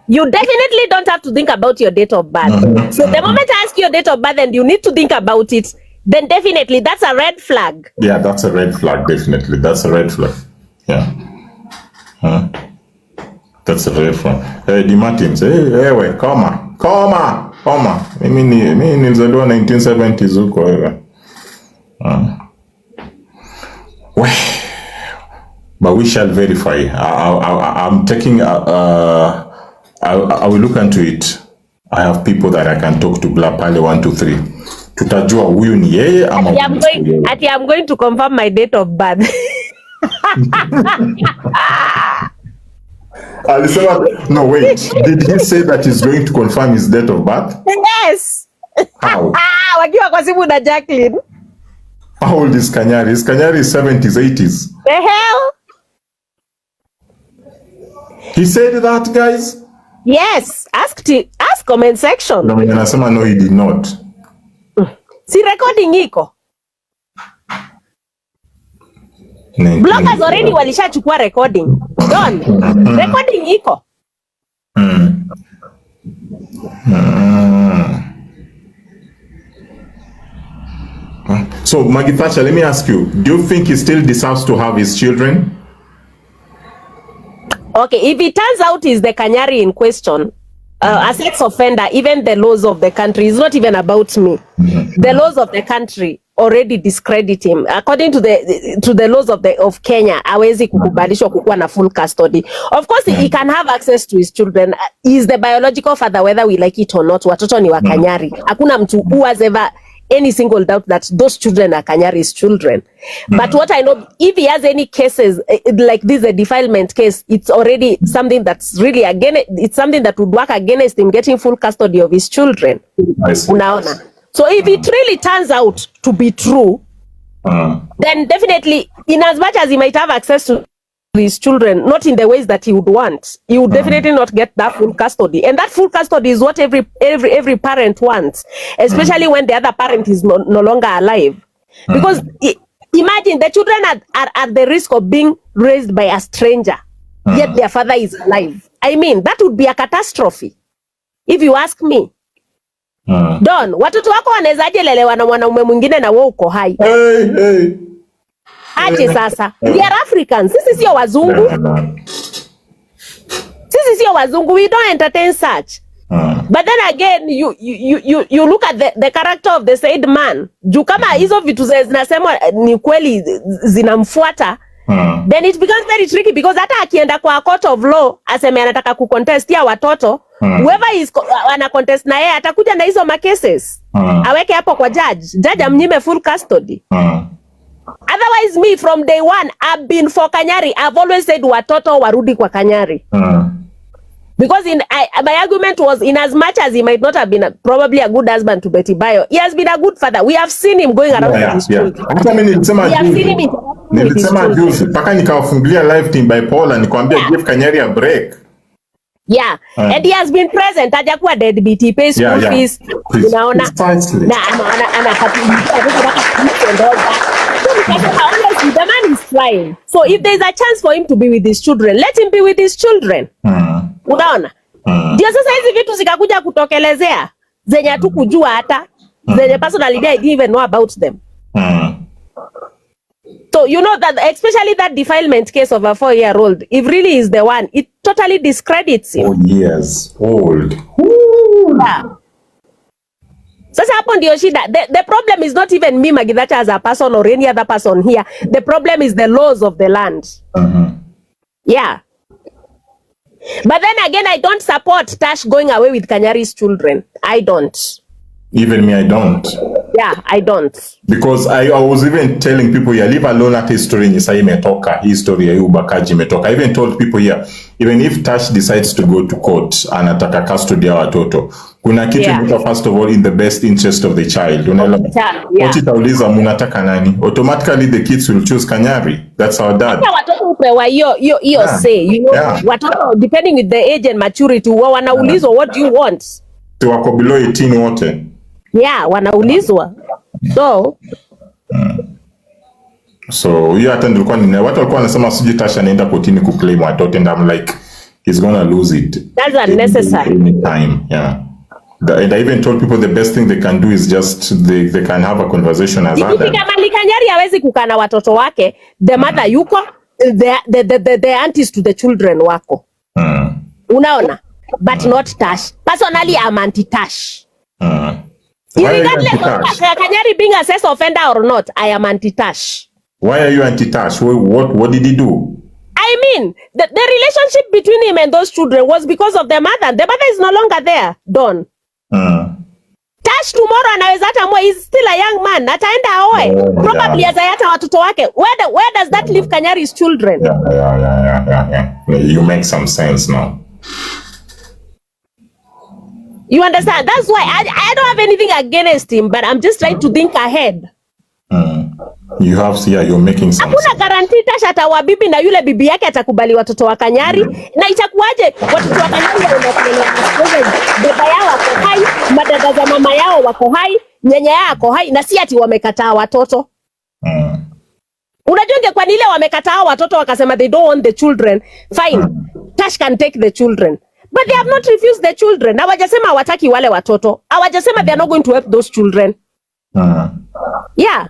You definitely don't have to think about your date of birth. So the moment I ask your date of birth and you need to think about it, then definitely that's a red flag. Yeah, that's a red flag. Definitely, that's a red flag. Yeah. That's a red flag. Hey, Di Martins, hey, koma. Mimi nilizaliwa 1970s huko wewe. But we shall verify. I'm taking I will look into it. I have people that I can talk to pale 1 2 3. Tutajua huyu ni yeye ama I'm going to confirm my date of birth. No, wait. Did he say that he's going to confirm his date of birth? Yes. How? Wakiwa kwa simu na Jacqueline. How old is Kanyari? Is Kanyari 70s, 80s? The hell? He said that, guys? Yes. Ask comment section. No, anasema no, he did not. Si recording iko. Bloggers already walishachukua recording. Don, recording iko. So, Maggie Thatcher, let me ask you, do you think he still deserves to have his children? Okay, if it turns out he's the Kanyari in question, a sex offender, even the laws of the country, it's not even about me. The laws of the country already discredit him. According to the laws of Kenya, hawezi kukubalishwa kukuwa na full custody. Of course, he can have access to his children. He is the biological father, whether we like it or not. Watoto ni wa Kanyari. Hakuna mtu who has ever any single doubt that those children are Kanyari's children. But what I know, if he has any cases like this, a defilement case, it's already something that's really it's something that would work against him getting full custody of his children. Unaona? So if it really turns out to be true, then definitely, in as much as he might have access to his children, not in the ways that he would want, he would definitely not get that full custody. And that full custody is what every parent wants, especially when the other parent is no longer alive. Because imagine the children are at the risk of being raised by a stranger, yet their father is alive. I mean, that would be a catastrophe, if you ask me. Don, watoto wako wanawezaje lelewa na mwanaume mwingine na wewe uko hai? Aje sasa. We are Africans. Sisi sio wazungu. We don't entertain such. But then again, you look at the character of the said man. Juu kama hizo vitu zinasema ni kweli zinamfuata, then it becomes very tricky because hata akienda kwa court of law aseme anataka kucontest ya watoto, whoever is ana contest na yeye atakuja na hizo cases. Aweke hapo kwa judge amnyime full custody. Otherwise, me from day one, I've been for Kanyari. I've always said watoto warudi kwa Kanyari. Because my argument was, in as much as he might not have been probably a good husband to Betty Bayo, he has been a good father. We have seen him going around with his children. Hata mimi nilisema juzi paka nikawafungulia live team by Paul and nikwambia give Kanyari a break. Yeah, and he has been present. Hajakuwa deadbeat, he pays school fees. Unaona, na honestly, the man is trying. So if there's a chance for him to be with his children, let him be with his children. Unaona? Ndio sasa hizi vitu zikakuja kutokelezea zenye hatukujua hata zenye personally I didn't even know about them. So you know that especially that defilement case of a 4-year-old, if really is the one, it totally discredits him. 4 years old. Yeah. Sasa hapo ndio shida. The problem is not even me Magidata as a person or any other person here. The problem is the laws of the land. Yeah. But then again, I don't support Tash going away with Kanyari's children. I don't. Even me, I don't. Yeah, I don't. Because I was even telling people here, leave alone at history in Isai Metoka, history ya Ubakaji Metoka. I even told people here, even if Tash decides to go to court, anataka custody ya watoto, kuna kitu first of all in the best interest of the child. What itauliza munataka nani? Automatically the kids will choose Kanyari. That's our dad. Watoto upewa hiyo say, you know, watoto depending with the age and maturity, wanaulizwa what do you want? So wako below 18 wote. Yeah, wanaulizwa. So hiyo hata nilikuwa watu walikuwa wanasema siji Tasha anaenda kotini kuclaim watoto and I'm like he's gonna lose it. That's unnecessary. Anytime, yeah. And I even told people the best thing they can do is just they can have a conversation as adults. Kama Kanyari hawezi kukaa na watoto wake, the mother yuko, the aunties to the children wako. Unaona? But not Tash. Personally, I'm anti-Tash. Regardless of Kanyari being a sex offender or not, I am anti-Tash. Why are you anti-Tash? What did he do? I mean, the relationship between him and those children was because of the mother. The mother is no longer there, Don. Tash tomorrow anaweza hata mwa, he's still a young man. Ataenda aoe. Probably azayata watoto wake. Where does that leave Kanyari's children? Yeah. You make some sense now. You understand? That's why I don't have anything against him, but I'm just trying to think ahead. You have, you're making sense. Hakuna guarantee Tash atawabibi na yule bibi yake atakubali watoto wa Kanyari. Na itakuwaje watoto wa Kanyari baba yao wako hai, madada za mama yao wako hai, nyanya yao wako hai, na si ati wamekataa watoto. Unajua kwa nile wamekataa watoto wakasema they don't want the children. Fine, Tash can take the children. But they have not refused the children. Hawajasema hawataki wale watoto. Hawajasema they are not going to help those children. Yeah.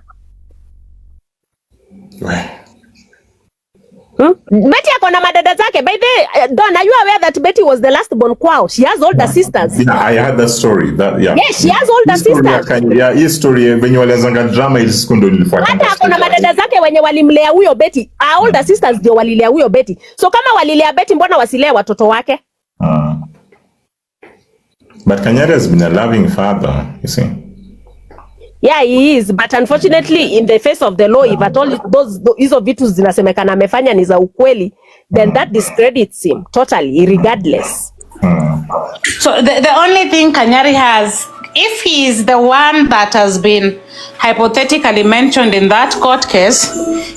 Betty akona madada zake. By the way, Don, are you aware that Betty was the last born kwao? She has older sisters. Yeah, I heard that story. Yes, she has older sisters. Hii story venye walianzanga drama ili siku ndo nilifuata. Hata akona madada zake wenye walimlea huyo Betty. Older sisters ndio walilea huyo Betty. So kama walilea Betty, mbona wasilea watoto wake? But Kanyari has been a loving father, you see. Yeah, he is, but unfortunately in the face of the law, if at all hizo vitu zinasemekana amefanya ni za ukweli, then that discredits him totally, regardless. So the only thing Kanyari has, if he is the one that has been hypothetically mentioned in that court case,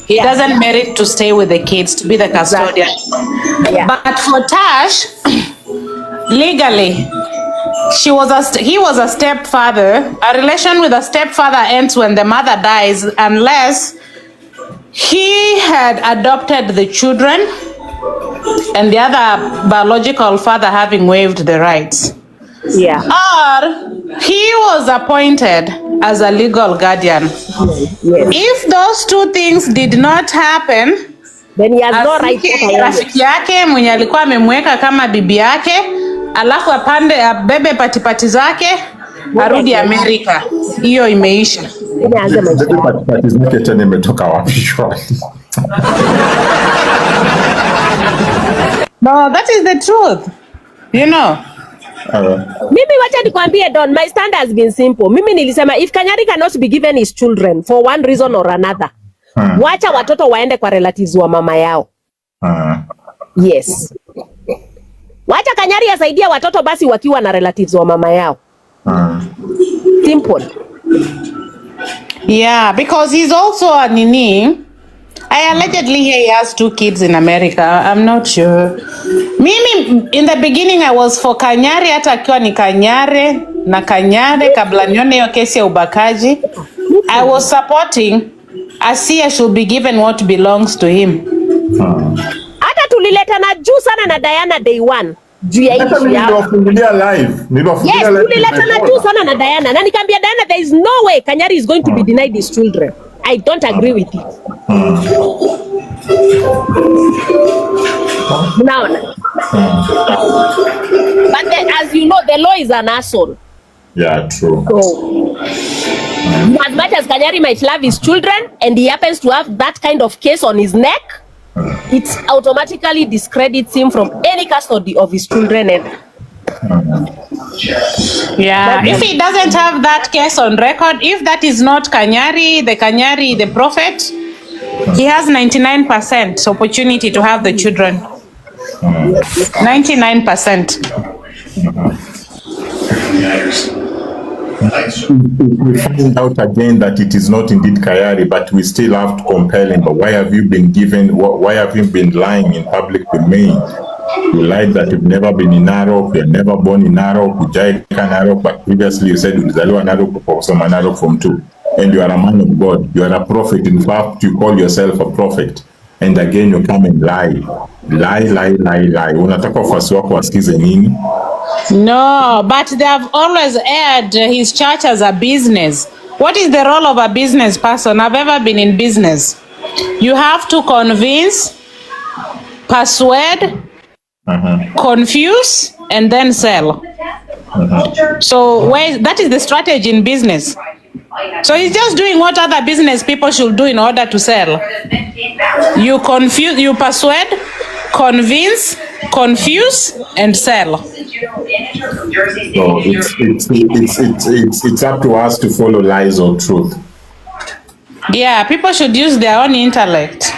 he doesn't merit to stay with the kids, to be the custodian. Yeah. But for Tash, legally, he was a stepfather. A relation with a stepfather ends when the mother dies, unless he had adopted the children and the other biological father having waived the rights. Yeah. Or he was appointed as a legal guardian. Yes. If those two things did not happen, then he has no right to rafiki yake mwenye alikuwa amemweka kama bibi yake, alafu apande abebe patipati zake arudi Amerika. Hiyo imeisha. Aanze maisha yake. Parties zake tena imetoka wapi shwari? No, that is the truth. You know. Mimi wacha nikwambie Don, my stand has been simple. Mimi nilisema if Kanyari cannot be given his children for one reason or another, wacha watoto waende kwa relatives wa mama yao. Yes. Wacha Kanyari asaidia watoto basi wakiwa na relatives wa mama yao. Simple. Yeah, because he's also a nini. I allegedly he has 2 kids in America. I'm not sure. Mimi in the beginning I was for Kanyari, hata akiwa ni Kanyare na Kanyare kabla nione hiyo kesi ya ubakaji. I was supporting Asia should be given what belongs to him. Hata tulileta na juu sana na Diana day one. Juu ya hii niliwafungulia live. Yes, tulileta na juu sana na Diana. Na nikamwambia Diana, there is no way Kanyari is going to be denied his children. I don't agree with it. Unaona? But as you know, the law is an asshole. Yeah, true. So, as much as Kanyari might love his children and he happens to have that kind of case on his neck, it automatically discredits him from any custody of his children ever. Yeah, if he doesn't have that case on record, if that is not Kanyari, the prophet, he has 99% opportunity to have the children. 99%. We find out again that it is not indeed Kanyari, but we still have to compel him. But why have you been lying in public domain? You lied that you've never been in Narok, you're never born in Narok, Ujaika Narok, but previously you said ulizaliwa Narok ukasoma Narok from 2. And you are a man of God, you are a prophet. In fact, you call yourself a prophet. And again you come and lie. Lie. Unataka wafuasi wako wasikize nini? No, but they have always aired his church as a business. What is the role of a business person? I've ever been in business. You have to convince, persuade, confuse, and then sell. So that is the strategy in business. So he's just doing what other business people should do in order to sell. You confuse, you persuade, convince, confuse, and sell. So it's up to us to follow lies or truth. Yeah, people should use their own intellect.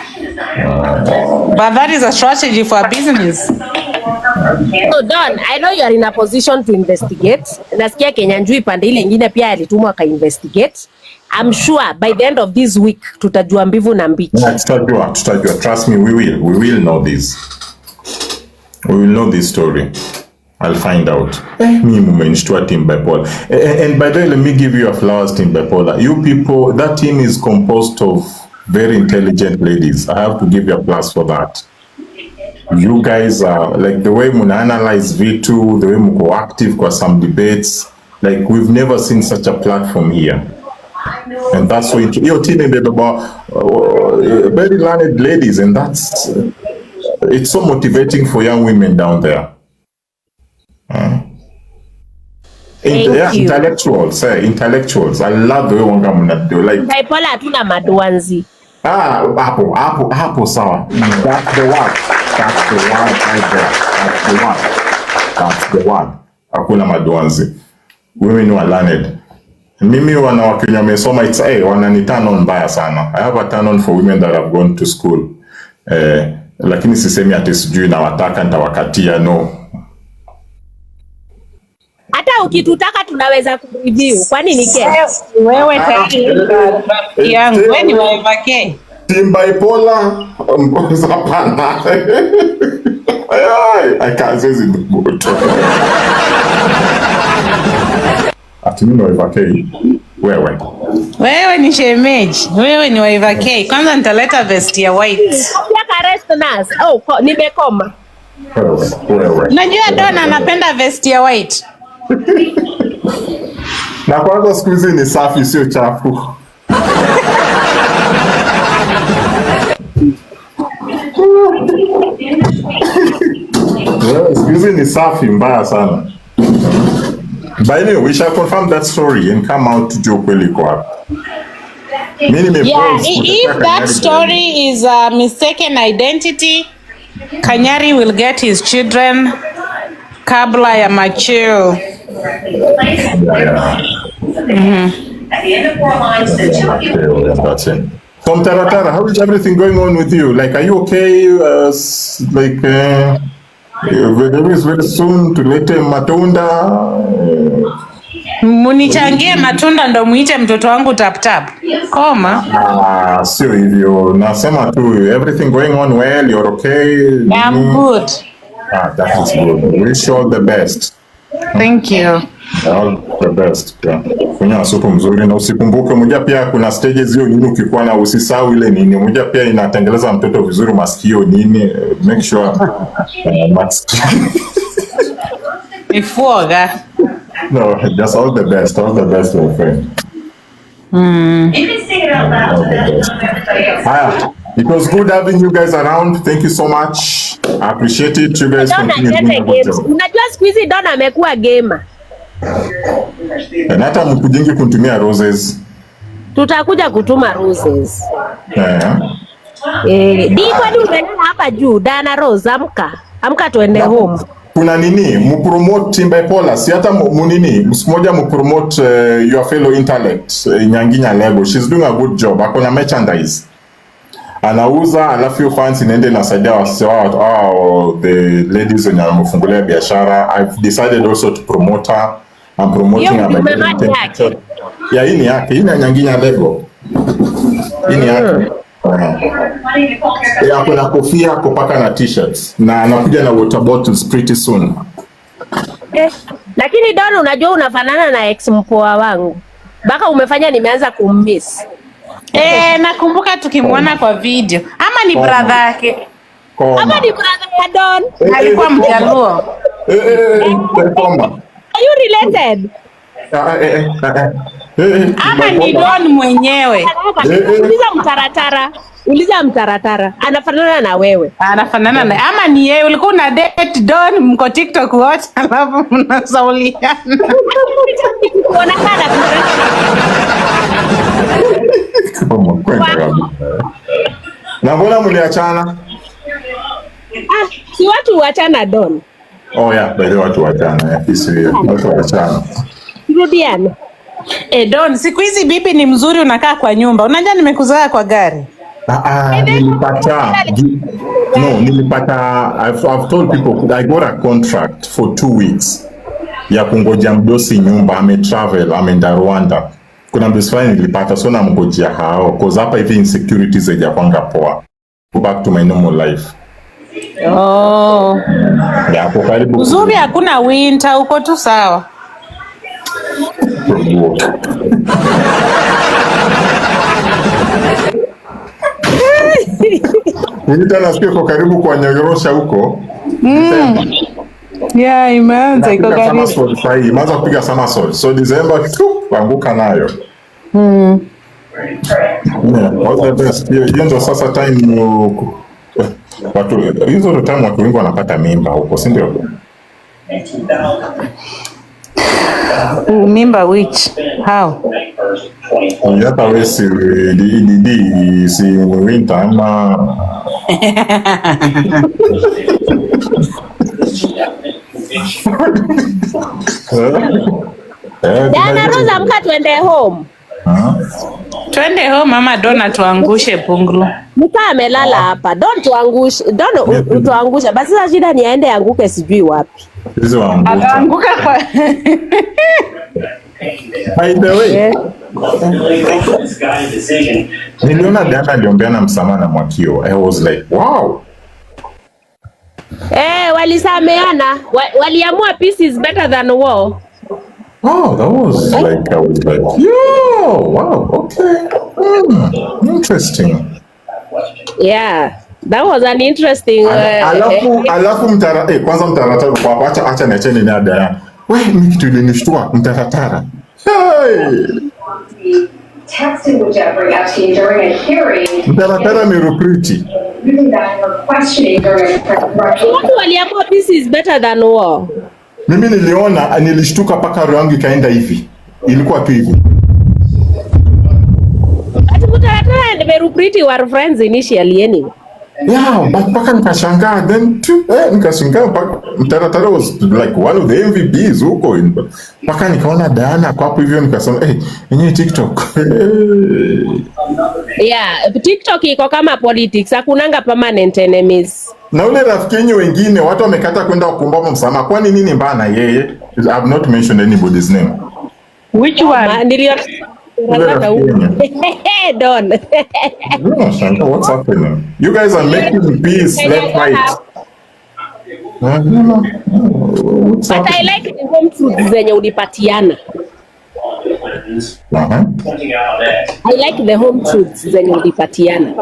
But that is a strategy for a business. So Don, I know you are in a position to investigate. Nasikia Kenyanjui pande ile ingine pia alitumwa aka investigate. I'm sure by the end of this week tutajua mbivu na mbichi. Tutajua. Trust me, we will know this. We will know this story. I'll find out. Me mumenishtua team bipolar. And by the way, let me give you a flowers team bipolar. You people, that team is composed of very intelligent ladies. I have to give you a plus for that. You guys are like the way muna analyze vitu, the way muko active kwa some debates. Like we've never seen such a platform here. And that's so your team is about very learned ladies, and that's it's so motivating for young women down there. Intellectuals. I love the way wanga muna do like. Bipolar hatuna maduanzi. Hapo sawa. That's the one. That's the one. Hakuna maduanzi. Women who are learned. Mimi wanawake wenye wamesoma wanani turn on mbaya sana. I have a turn on for women that have gone to school. Lakini sisemi ati sijui na wataka nitawakatia, no. Hata ukitutaka tunaweza kureview. Kwani ni ke? Wewe yangu, wewe ni waivake. Team bipolar. Hapana. I can't say it. Ati mimi waivake. Wewe ni shemeji. Wewe ni waivake. Kwanza nitaleta vest ya white. Unataka rest nas. Oh, nimekoma. Wewe. Najua Donna anapenda vest ya white. Na kwanza siku hizi ni safi, sio chafu. Siku hizi ni safi mbaya sana. By the way, we shall confirm that story and come out to joke kweli kwa. Yeah, if that story is a mistaken identity, Kanyari will get his children kabla ya macheo. At the end of 4 lines, the two of you. That's it. From Taratara, how is everything going on with you? Like, are you okay? Very soon tulete matunda. Munichangie matunda ndo muite mtoto wangu tap tap. Koma. Sio hivyo. Nasema tu, everything going on well, you're okay? I'm good. That is good. Wish you all the best. Thank you. All the best. Kunywa supu mzuri na usikumbuke moja pia kuna stages hiyo nini ukikuwa na usisahau ile nini. Moja pia inatengeleza mtoto vizuri masikio nini. Make sure mask. Ifuoga. No, just all the best. All the best, my friend. You can sing it out loud. Hiya. It was good having you guys around. Thank you so much. I appreciate it. You guys continue doing a good job. Unajua siku hizi Don amekuwa gamer. Na hata mkujingi kunitumia roses. Tutakuja kutuma roses. Di kwani unaenda hapa juu Dana Rose amka tuende home. Kuna nini mupromote bipolar si hata munini msimoja mupromote your fellow intellect Nyanginya Lego. She's doing a good job. Akona merchandise anauza, alafu hiyo fans inaende nasaidia wao the ladies wenye wamefungulia biashara. I've decided also to promote her. I'm promoting her by getting yeah, hii ni yake, hii ni Nyanginya Lego, hii ni yake. Yeah, kuna kofia kupaka na t-shirts na anakuja na water bottles pretty soon. Lakini Don, unajua unafanana na ex mpoa wangu. Baka umefanya nimeanza kummiss. Nakumbuka tukimwona kwa video. Ama ni brother yake. Ama ni brother ya Don. Alikuwa Mjaluo. Are you related? Ama ni Don mwenyewe. Uliza mtaratara. Anafanana na wewe. Anafanana na ama ni yeye ulikuwa una date Don mko TikTok wote alafu mnasauliana. Unaonekana na mbona mliachana? Si watu wachana Don. Oh yeah, by the way watu wachana. Watu wachana. Rudiana. Don, siku hizi bibi ni mzuri unakaa kwa nyumba. Unajua nimekuzaa kwa gari. Nilipata. I've told people I got a contract for 2 weeks. Ya kungoja mdosi nyumba, travel, ameenda Rwanda. Kuna mdosifani nilipata, so na mgojia hao. Cause hapa hivi insecurities zeja kwanga poa. Go back to my normal life. Ya kwa karibu. Uzuri hakuna winter, uko tu sawa. Nilita nasikia kwa karibu kwa nyorosha huko. Yeah, imeanza iko karibu. Imeanza kupiga somersault. So December kuanguka nayo. All the best. Hiyo ndio sasa time watu hizo ndio time watu wengi wanapata mimba huko, si ndio? Mimba which? How? Hata wewe si winter ama Dana Rosa amka tuende home. Twende home mama Dona tuangushe pungulu. Mka amelala hapa. Don't tuangushe. Don't tuangushe. Basi sasa shida ni aende anguke sijui wapi. Hizo anguka kwa by the way. Niliona Dana aliombeana msamaha na Mwakio. I was like, wow. Walisameana. Waliamua peace is better than war. Oh, that was like, I was like, yo, wow, okay. Interesting. Yeah, that was an interesting. Alafu kwanza mtaratara kwa acha niachane na Dana. Wewe mimi kitu ilinishtua mtaratara. Hey. Texting with Jeffrey Epstein during a hearing. Mtaratara ni recruiti. Using that for questioning during a Watu waliamua peace is better than war. Mimi niliona, nilishtuka paka roho yangu ikaenda hivi. Ilikuwa tu hivi. Atukutana and very pretty were friends initially anyway. Yeah, but paka nikashangaa then nikashangaa paka Mtaratara was like one of the MVPs huko. Paka nikaona Diana kwa hapo hivyo nikasema yenyewe TikTok. Yeah, TikTok iko kama politics, hakunanga permanent enemies. Na ule rafiki yenyu wengine watu wamekata kwenda kuomba msamaha. Kwani nini mbaya na yeye? I have not mentioned anybody's name. Which one? Niliona Don. What's happening? You guys are making peace left, right. But I like the home truths zenye ulipatiana. I like the home truths zenye ulipatiana.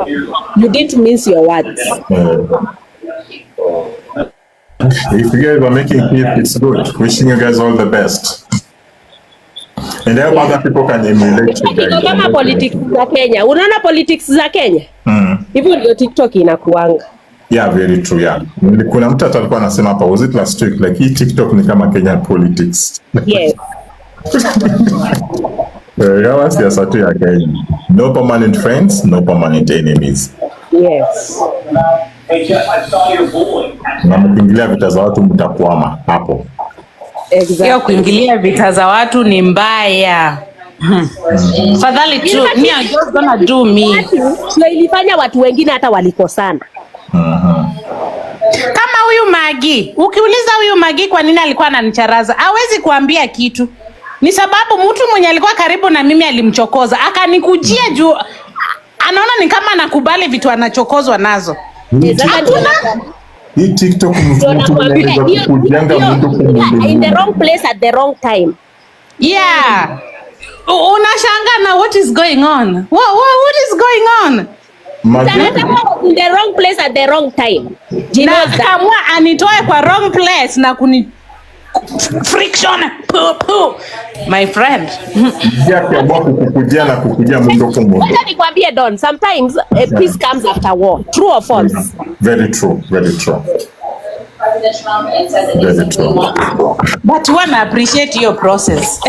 You didn't mince your words. If you guys are making peace, it's good. Wishing you guys all the best. And then other people can emulate you guys. Kama politics za Kenya. Unaona politics za Kenya? Hivyo ndio TikTok inakuanga. Yeah, very true, yeah. Kuna mtu alikuwa anasema hapa, was it last week, like hii TikTok ni kama Kenya politics. Yes. Yawa siasa tu ya Kenya. No permanent friends, no permanent enemies. Yes. Na mkiingilia vita za watu mtakwama hapo. Exactly. Kuingilia vita za watu ni mbaya. Fadhali tu me I'm just gonna do me. Sio ilifanya watu wengine hata walikosana. Kama huyu Magi, ukiuliza huyu Magi kwa nini alikuwa ananicharaza, hawezi kuambia kitu. Ni sababu mtu mwenye alikuwa karibu na mimi alimchokoza, akanikujia juu anaona ni kama nakubali vitu anachokozwa nazo. Hii TikTok mtu anaweza kukujanga mtu in the wrong place at the wrong time. Yeah. Unashanga na what is going on? What is going on? In the wrong place at the wrong time. Na kamwa anitoe kwa wrong place na kuni friction. My friend. Yake ambapo kukujia na kukujia mundu kwa mundu. Wacha nikwambie Don, sometimes peace comes after war. True or false? Very true, very true. Very true. But you wanna appreciate your process.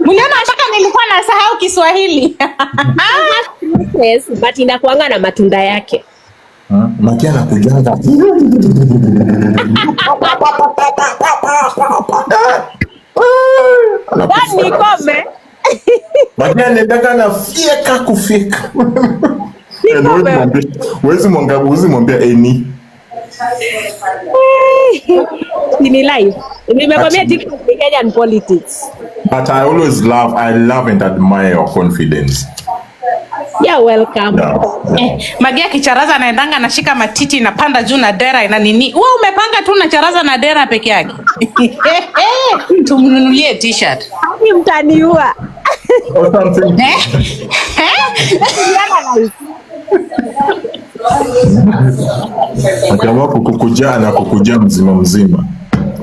Mliona mpaka nilikuwa nasahau Kiswahili. Yes, but inakuanga na matunda yake. Makia na kujanga. Ni kome. Makia nendaka na fieka kufika. Wezi mwambia eni. Ni live. Nimekwambia TikTok ni Kenyan politics. But I always love and admire your confidence. Yeah, welcome. Yeah. Magia kicharaza anaendanga anashika matiti na panda juu na dera ina nini? Wewe umepanga tu na charaza na dera peke yake. Tumnunulie t-shirt. Hadi mtaniua. Or something. Akawa kukujia na kukujia mzima.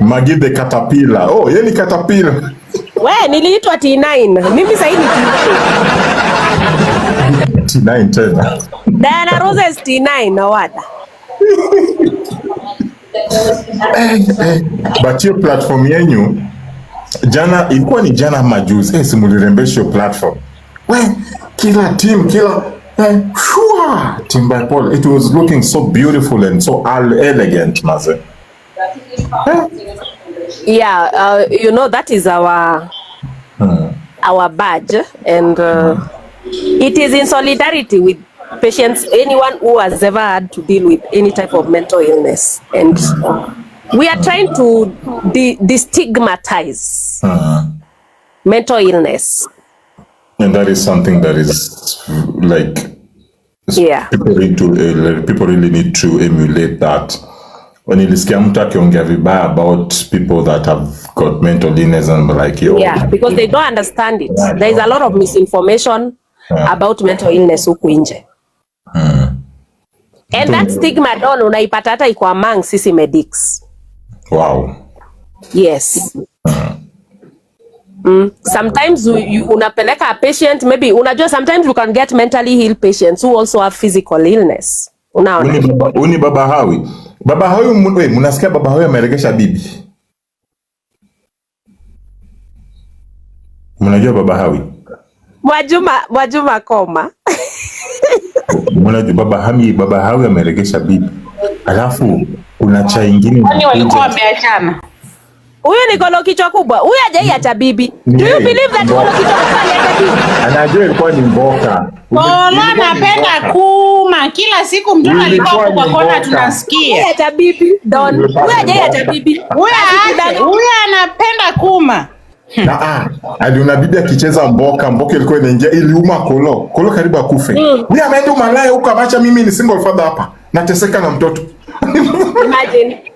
Magi the caterpillar. Oh, yeye ni caterpillar. We, niliitwa T9. Mimi sasa hivi T9 tena. Diana Roses T9 na wada. But your platform yenyu jana ilikuwa ni jana majuzi. Simulirembesha your platform. We, kila team team by Paul. It was looking so beautiful and so elegant, maze. Yeah, you know that is our badge, and it is in solidarity with patients, anyone who has ever had to deal with any type of mental illness, and we are trying to destigmatize mental illness. And that is something that is like, yeah, people really need to emulate that. When nilisikia mtu akiongea vibaya about people that have got mental illness and like, yo, yeah, because they don't understand it. There is a lot of misinformation about mental illness huku nje. And that stigma Don unaipata hata iko among sisi medics. Wow. Yes. Sometimes unapeleka a patient, maybe unajua sometimes you can get mentally ill patients who also have physical illness. Unaona? Uni baba hawi. Baba hawi mnasikia baba hawi ameregesha bibi. Mnajua Baba Hawi? Mwajuma koma. Mnajua Baba Hawi ameregesha bibi. Alafu kuna cha ingine. Kwani walikuwa wameachana? Huyu ni Kolo kichwa kubwa. Huyu hajaiacha bibi. Do you believe that Kolo kichwa kubwa aliacha bibi? Anajua ilikuwa ni mboka. Kolo anapenda kuma. Kila siku mtoto alikuwa kwa kona tunasikia. Huyu hata bibi. Don. Huyu hajaiacha bibi. Huyu anapenda kuma. Hadi unabidi akicheza mboka ilikuwa inaingia iliuma Kolo karibu akufe. Huyu ameenda Umalaya huko abacha mimi ni single father hapa. Nateseka na mtoto. Imagine.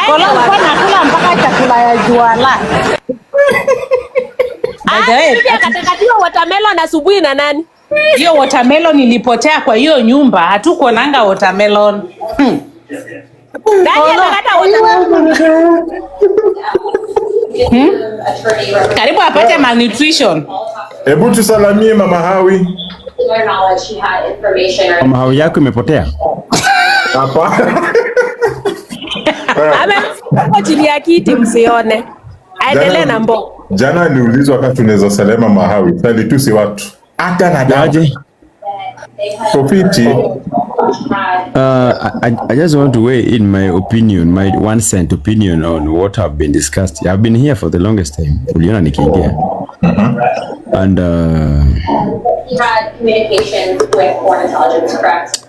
Kolo alikuwa anakula mpaka chakula ya juala. Bibi akatakatiwa watermelon asubuhi na nani? Hiyo watermelon ilipotea kwa hiyo nyumba. Hatukuonanga watermelon. Nani atakata watermelon? Karibu apate malnutrition. Hebu tusalamie Mama Hawi. Mama Hawi yako imepotea? Hapa. Amefika chini ya kiti msione. Aendelee na mbo. Jana niulizwa wakati tunaweza salema Mama Hawi. Sali tu si watu. Hata na daje. Kopiti. I just want to weigh in my opinion, my 1 cent opinion on what have been discussed. I've been here for the longest time. Uliona nikiingia. And communications with foreign intelligence, correct?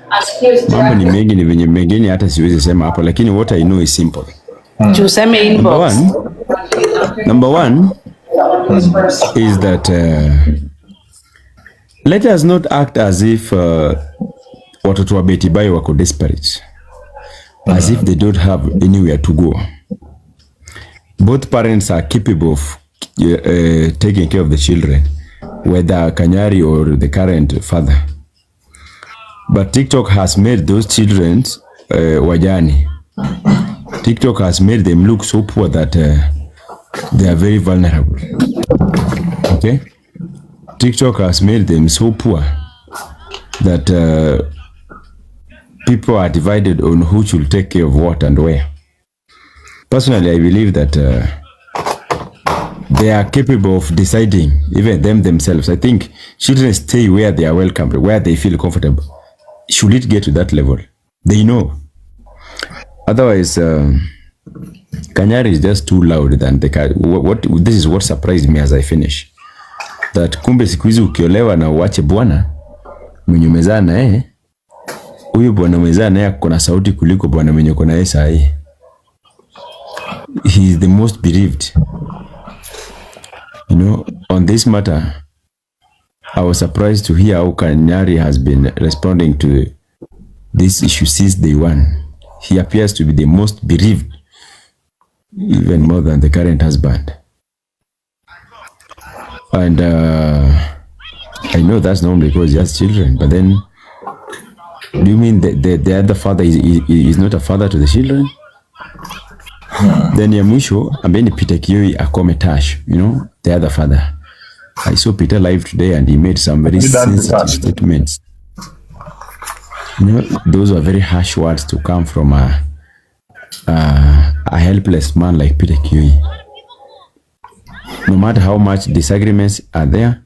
mambo ni mengi, ni venye mengine hata siwezi sema hapo, lakini what I know is simple. Tuseme inbox. Number one is that let us not act as if watoto wa Betty Bayo wako desperate, as if they don't have anywhere to go. Both parents are capable of taking care of the children, whether Kanyari or the current father. But TikTok has made those children wajani. TikTok has made them look so poor that they are very vulnerable. Okay? TikTok has made them so poor that people are divided on who should take care of what and where. Personally, I believe that they are capable of deciding, even themselves. I think children stay where they are welcomed, where they feel comfortable. Should it get to that level, they know. Otherwise, Kanyari is just too loud than the this is what surprised me as I finish. That kumbe siku hizi ukiolewa na uache bwana mwenye umezaa naye, huyu bwana umezaa naye akona sauti kuliko bwana mwenye uko naye saa hii. He is the most bereaved. You know, on this matter, I was surprised to hear how Kanyari has been responding to this issue since day one. He appears to be the most bereaved, even more than the current husband. And I know that's not because he has children, but then do you mean the other father is not a father to the children? Then ya mwisho ambaye ni Peter Kioi akome Tash, you know, the other father. I saw Peter live today and he made some very sensitive statements. You know, those were very harsh words to come from a helpless man like Peter Kioi. No matter how much disagreements are there,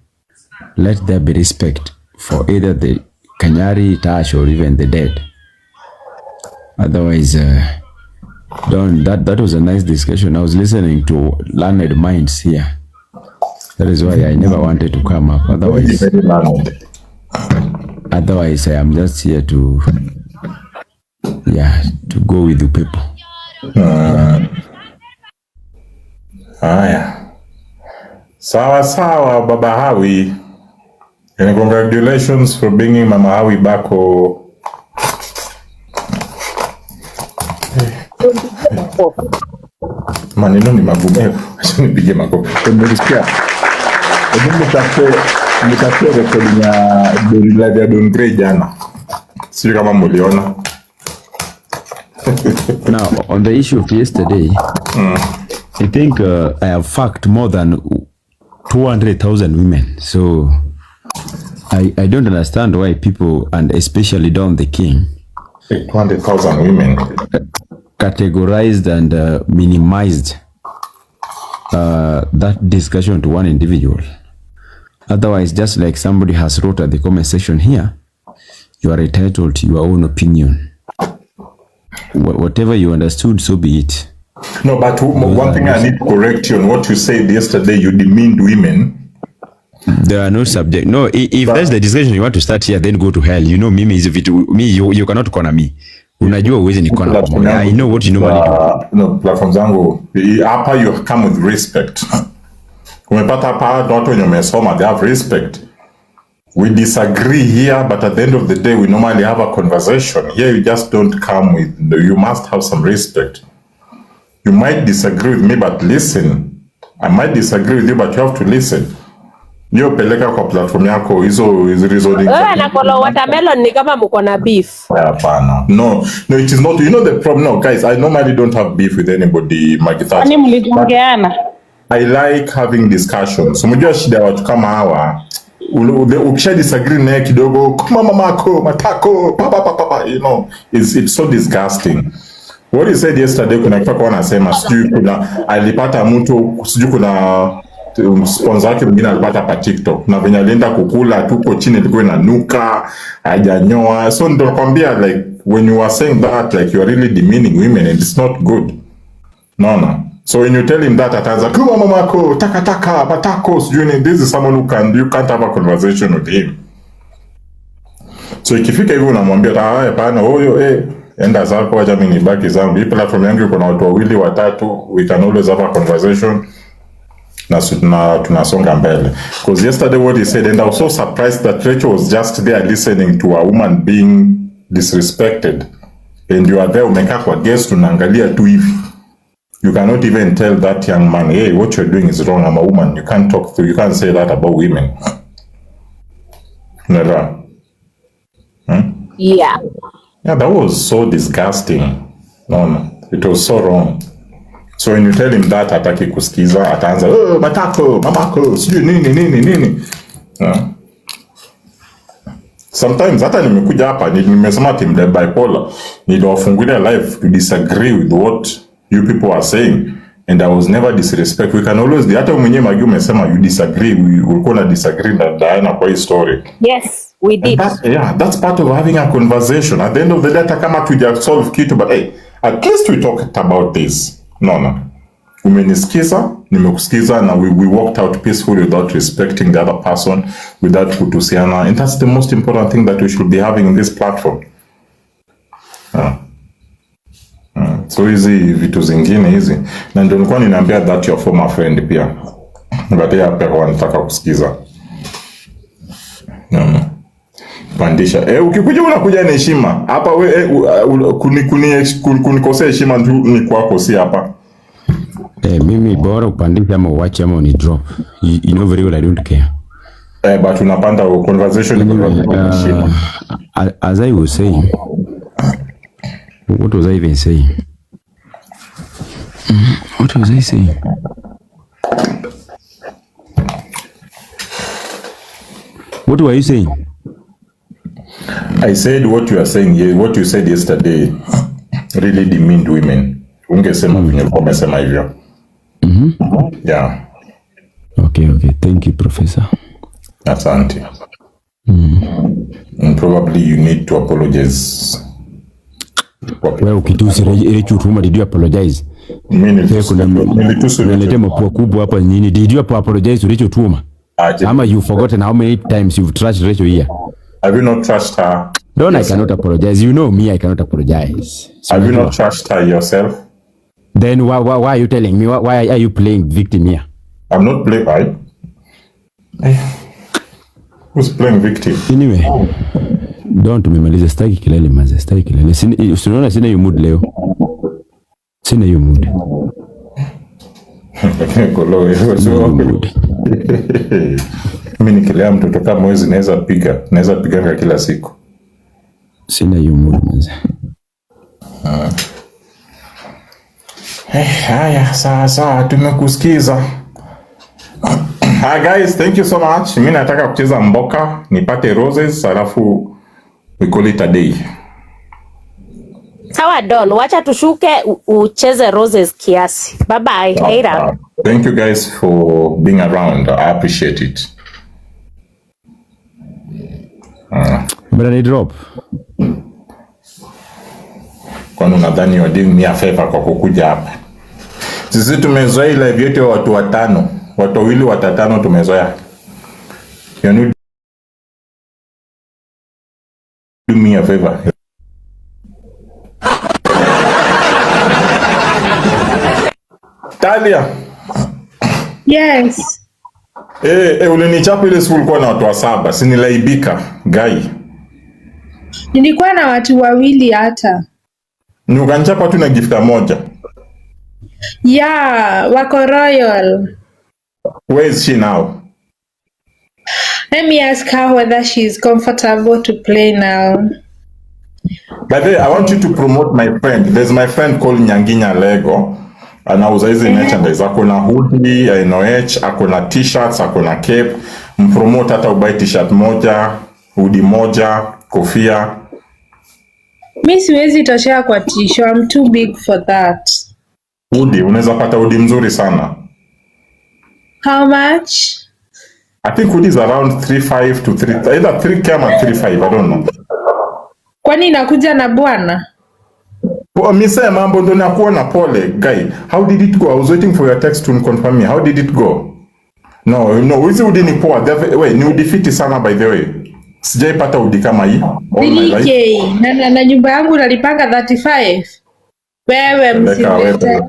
let there be respect for either the Kanyari, Tash, or even the dead. Otherwise, that was a nice discussion. I was listening to learned minds here. That is why I never wanted to come up. Otherwise, I am just here to go with the people. Sawa, Baba Hawi. And congratulations for bringing Mama Hawi back home. Maneno ni magumu. Acha nipige makofi. Nimesikia. Nitafute recording ya Don Gray jana. Sio kama mliona. Now, on the issue of yesterday, I think I have fucked more than 200,000 women. So I don't understand why people, and especially Don the King, 200,000 women categorized and minimized that discussion to one individual. Otherwise, just like somebody has wrote at the comment section here, you are entitled to your own opinion. Whatever you understood, so be it. No, but one thing I need to correct you on what you said yesterday, you demeaned women. There are no subject. No, if that's the discussion you want to start here, then go to hell. You know, me, you cannot corner me. Unajua uwezi ni corner. I know what you normally do. No, platform zangu, hapa you come with respect. Umepata hapa watu wenye umesoma, they have respect. We disagree here, but at the end of the day, we normally have a conversation. Here, you just don't come with, you must have some respect. You might disagree with me, but listen. I might disagree with you, but you have to listen. Niyo peleka kwa platform yako, hizo reasoning. Na kolo watermelon ni kama mko na beef. Hapana. No, it is not. You know the problem. No, guys, I normally don't have beef with anybody, Magitha. Kwani mlijongeana? I like having discussions. Umejua shida ya watu kama hawa. Ukisha disagree naye kidogo, kama mamako, matako, papa, you know, it's so disgusting. What he said yesterday, kuna kitu kwa anasema, sijui kuna alipata mtu, sijui kuna sponsor wake mwingine alipata pa TikTok na venye alienda kukula tuko chini ilikuwa inanuka, hajanyoa. So ndio nakwambia, like when you are saying that, like you are really demeaning women and it's not good. No. So when you tell him that, ataanza kama mamako, taka, patako, sijui ni, this is someone who you can't have a conversation with him. So ikifika hivyo unamwambia, hapana, huyo enda zako, acha mimi nibaki zangu. Hii platform yangu iko na watu wawili watatu, we can always have a conversation. Na tunasonga mbele. Because yesterday what he said, and I was so surprised that Rachel was just there listening to a woman being disrespected. And you are there, umekaa kwa guest, unaangalia tu hivi. You cannot even tell that young man, hey, what you're doing is wrong. I'm a woman. You can't say that about women. Never. Yeah. Yeah, that was so disgusting. No. It was so wrong. So when you tell him that, hataki kusikiza, ataanza, matako, mamako, sijui nini. Sometimes, hata nimekuja hapa, nimesema team the bipolar, niliwafungulia live to disagree with what you people are saying. And I was never disrespect. We can always, hata mwenye Magi umesema you disagree, ulikuwa na disagree na Diana kwa hii story. Yes, we did. That's part of having a conversation. At the end of the day, hata kama tuja solve kitu, but hey, at least we talked about this. No. Umenisikiza, nimekusikiza, na we walked out peacefully without respecting the other person, without kutusiana. And that's the most important thing that we should be having in this platform. So hizi vitu zingine hizi. Na ndio nilikuwa ninaambia that your former friend pia. But yeye hapa wanataka kusikiza. Pandisha. Ukikuja unakuja na heshima. Hapa kunikosea heshima ni kwako, si hapa. Mimi bora upandisha ama uache ama ni drop. You know very well I don't care. But unapanda conversation as I was saying. What was I even saying? What was I saying? What were you saying? I said what you are saying, what you said yesterday really demeaned women. Ungesema venye umesema hivyo. Yeah. Okay. Thank you, Professor. Asante. And probably you need to apologize. Well, ukitusi Rachel Tuma, did you apologize? Nilete mapua kubwa hapa nini? Did you apologize to Rachel Tuma? Ama you've forgotten how many times you've trashed Rachel here? Have you not trashed her? Don't, I cannot apologize. You know me, I cannot apologize. So have you not trashed her yourself? Then why are you telling me? Why are you playing victim here? I'm not playing, right? Who's playing victim? Anyway, don't memaliza, staki kelele maze, staki kelele. Usiona sina hiyo mood leo. Sina hiyo mood. Mimi nikilea mtoto kama mwezi naweza piga kila siku. Sina hiyo mood maze. Haya, sawa, tumekusikiza. Hi guys, thank you so much. Mimi nataka kucheza mboka, nipate roses, alafu we call it a day. Sawa Don, wacha tushuke ucheze roses kiasi. Bye bye. Later. Thank you guys for being around. I appreciate it. But I drop. Kwani unadhani you're doing me a favor kwa kukuja hapa? Sisi tumezoea ile vyote watu watano. Watu wawili watatano tumezoea. You need do me a favor. Talia. Yes. Ulinichapa ile siku ulikuwa na watu wa 7. Si nilaibika, guy. Nilikuwa na watu wawili hata. Ni ukanichapa tu na gifta moja. Yeah, wako Royal. Where is she now? Let me ask her whether she is comfortable to play now. By the way, I want you to promote my friend. There's my friend called Nyanginya Lego. Anauza hizi merchandise. Akona hoodie, NOH, akona t-shirts, akona cape. Mpromote hata ubuy t-shirt moja, hoodie moja, kofia. Mi siwezi toshea kwa t-shirt. I'm too big for that. Hoodie, unaweza pata hoodie mzuri sana. How much? I think hoodie is around 3.5 to 3, either 3K or 3.5, I don't know. Kwani inakuja na bwana? Misa mambo ndo nakuwa na pole, guy. How did it go? I was waiting for your text to confirm me. How did it go? No, hizi hoodie ni poa. Wait, ni hoodie fiti sana by the way. Sijaipata hoodie kama hii. Na nyumba yangu nalipanga 35. Wewe msilete.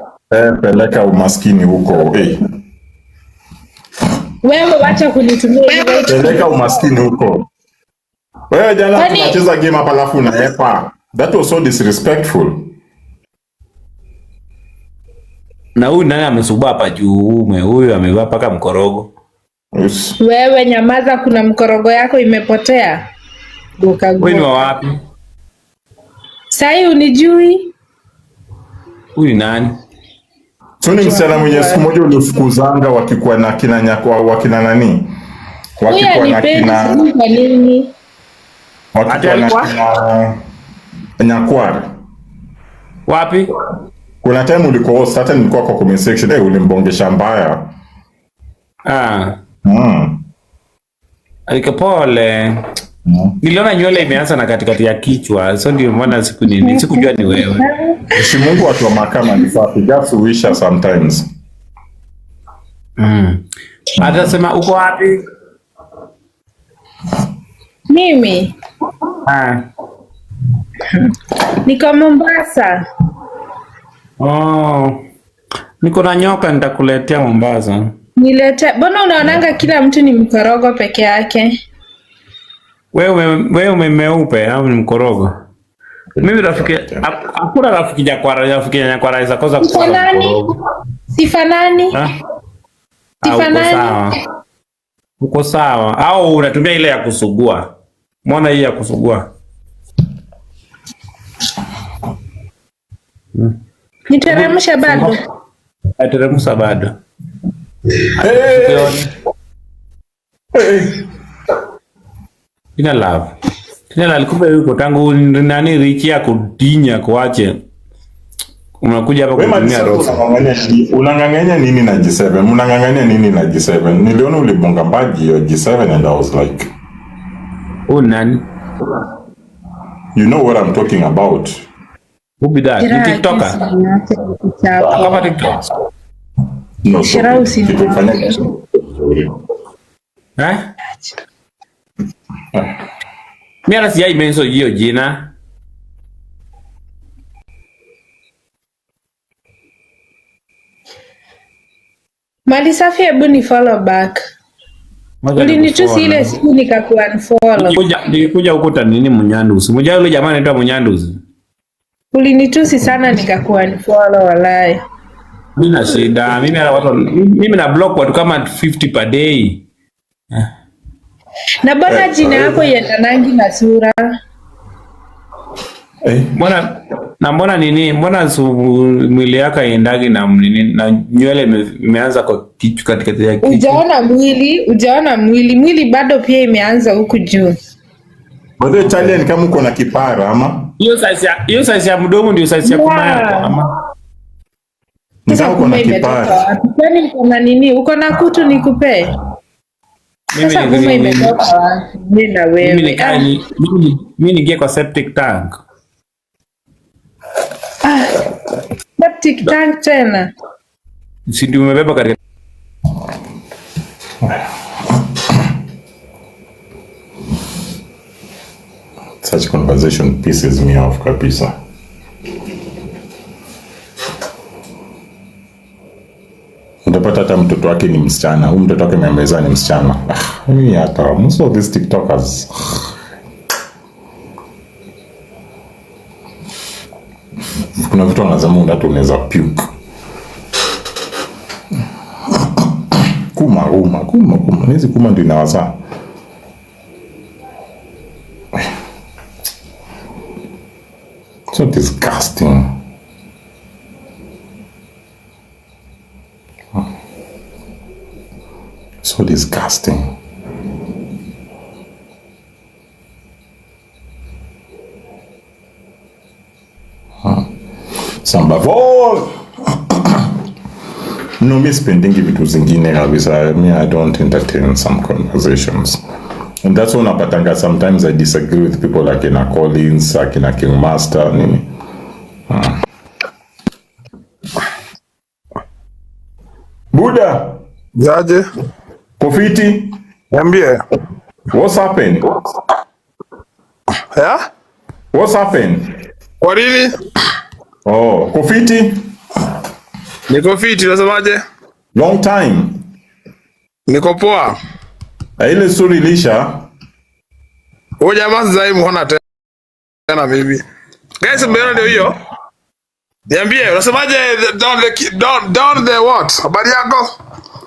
Peleka umaskini huko. Wewe wacha kunitumia. Peleka umaskini huko. Wewe jana tunacheza game hapa alafu unaepa. That was so disrespectful. Na huyu nani amesubua hapa juu? Huyu amevaa paka mkorogo. Yes. Wewe nyamaza, kuna mkorogo yako imepotea. Wewe ni wapi? Sai unijui? Huyu nani? Tuni msichana mwenye siku moja ulifukuzanga wakikuwa na kina nyakwa wakina nani? Wakikuwa na kina nini? Wakikuwa na kina Nyakwara. Wapi? Kuna time ulikuwa host, hata nilikuwa kwa comment section, ulimbongesha mbaya. Alikapole. Niliona nywele imeanza na katikati ya kichwa, so ndio maana sikujua ni wewe. Si Mungu watu wa mahakama ni safi, just wish her sometimes. Hata sema uko wapi? Mimi? Niko Mombasa. Niko na nyoka nitakuletea Mombasa. Nilete. Mbona unaonanga kila mtu ni mkorogo peke yake? Wewe umeupe au ni mkorogo? Mimi rafiki hakuna rafiki Nyakwara isa kosa kwa mkorogo. Sifanani? Sifanani. Uko sawa. Au unatumia ile ya kusugua? Mbona hii ya kusugua? Niteremsha bado. Ateremsha bado. Ina love. Alikupa yuko tangu nani Richi ya kudinya kuache. Unakuja hapa kutumia roho. Unanganganya nini na G7? Unanganganya nini na G7? Niliona ulibonga baji ya G7 and I was like, nani? You know what I'm talking about. Who be that? You TikToker? Kama TikTok. No, Mimi ana sijai menso hiyo jina. Mali safi, hebu ni follow back. Ulinitusi ile siku nikakuwa unfollow. Nilikuja huko nini Munyanduzi. Mmoja yule jamaa anaitwa Munyanduzi. Ulinitusi sana nikakuwa unfollow walai. Mimi na shida. Mimi na block watu kama 50 per day. Na bwana jina yako yendanangi na sura. Mbona nini? Mbona mwili yako iendagi na nini? Na nywele imeanza kwa kichwa katikati ya kichwa. Ujaona mwili bado pia imeanza huku juu. Bado Italian kama uko na kipara ama? Hiyo size ya mdomo ndio size ya kuna yako ama? Sasa kumbe imetoka wapi? Kwani uko na nini? Uko na kutu nikupee? Sasa kumbe imetoka wapi? Mimi na wewe. Mimi niingie kwa septic tank. Septic tank tena. Si ndio umebeba katika Such conversation pisses me off kabisa. Utapata hata mtoto wake ni msichana. Huyu mtoto wake memeza ni msichana. Mimi hata most of these TikTokers. Kuna vitu wanazama hata unaweza puke. Kuma. Hizi kuma ndio inawazaa. So disgusting. So disgusting. Sambavol. No, mi spendingi vitu zingine kabisa. I don't entertain some conversations. And that's when napatanga sometimes I disagree with people like Akina Collins, Akina King Master, nini. Buddha. Jaje. Kofiti. Niambie. What's happened? Yeah? What's happened? Kwa nini? Oh, Kofiti. Niko fiti, unasemaje? Long time. Niko poa. Ile story ilisha. Huyo jamaa sasa hivi muona tena bibi. Guys, mbona ndio hiyo? Niambie, unasemaje down the what? Habari yako?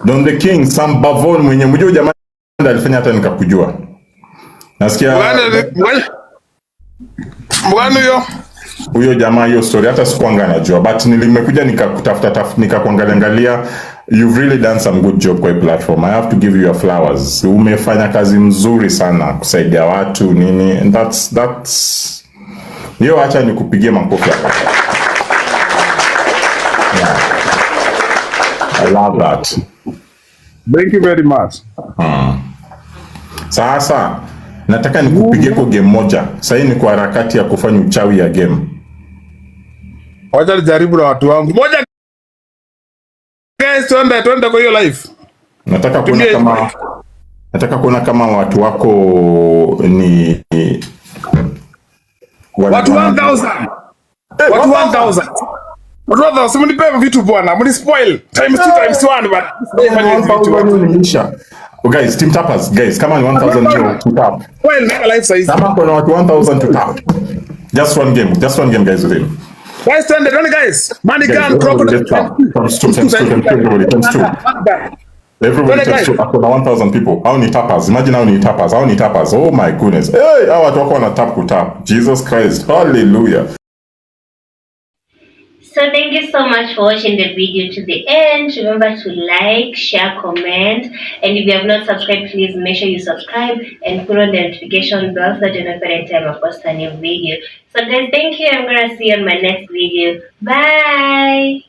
Don the King, Sam Bavon mwenye mjua jamaa alifanya hata nikakujua. Nasikia Mbona huyo? Huyo jamaa hiyo story hata sikuanga najua, but nilimekuja nikakutafuta nikakuangalia. You've really done some good job kwa hii platform. I have to give you your flowers. Umefanya kazi mzuri sana kusaidia watu nini. And that's hiyo, acha nikupigie makofi hapa. Yeah. I love that. Thank you very much. Sasa nataka nikupigie kwa game moja. Sasa ni kwa harakati ya kufanya uchawi ya game. Wacha nijaribu na watu wangu. Moja guys, twende kwa hiyo live. Nataka kuona kama watu wako ni watu 1000. Watu 1000. Watu 1000, simnipe vitu bwana. Mnispoil. Times 2 times 1 bwana. Guys, team tappers, guys, come on, 1000 euro to tap. Well, never live size. Kama kuna watu 1000 to tap. Just one game guys with him. Guys, turn guys. Money gun, crocodile. Times two. Everybody times two. Akona 1000 people. How many tappers? Imagine how many tappers. Oh my goodness. Hey, hawa watu wako wana tap kutap. Jesus Christ. Hallelujah. So thank you so much for watching the video to the end. Remember to like, share, comment, and if you have not subscribed, please make sure you subscribe and put on the notification bell so that you know every time I post a new video. So guys, thank you. I'm gonna see you on my next video. Bye.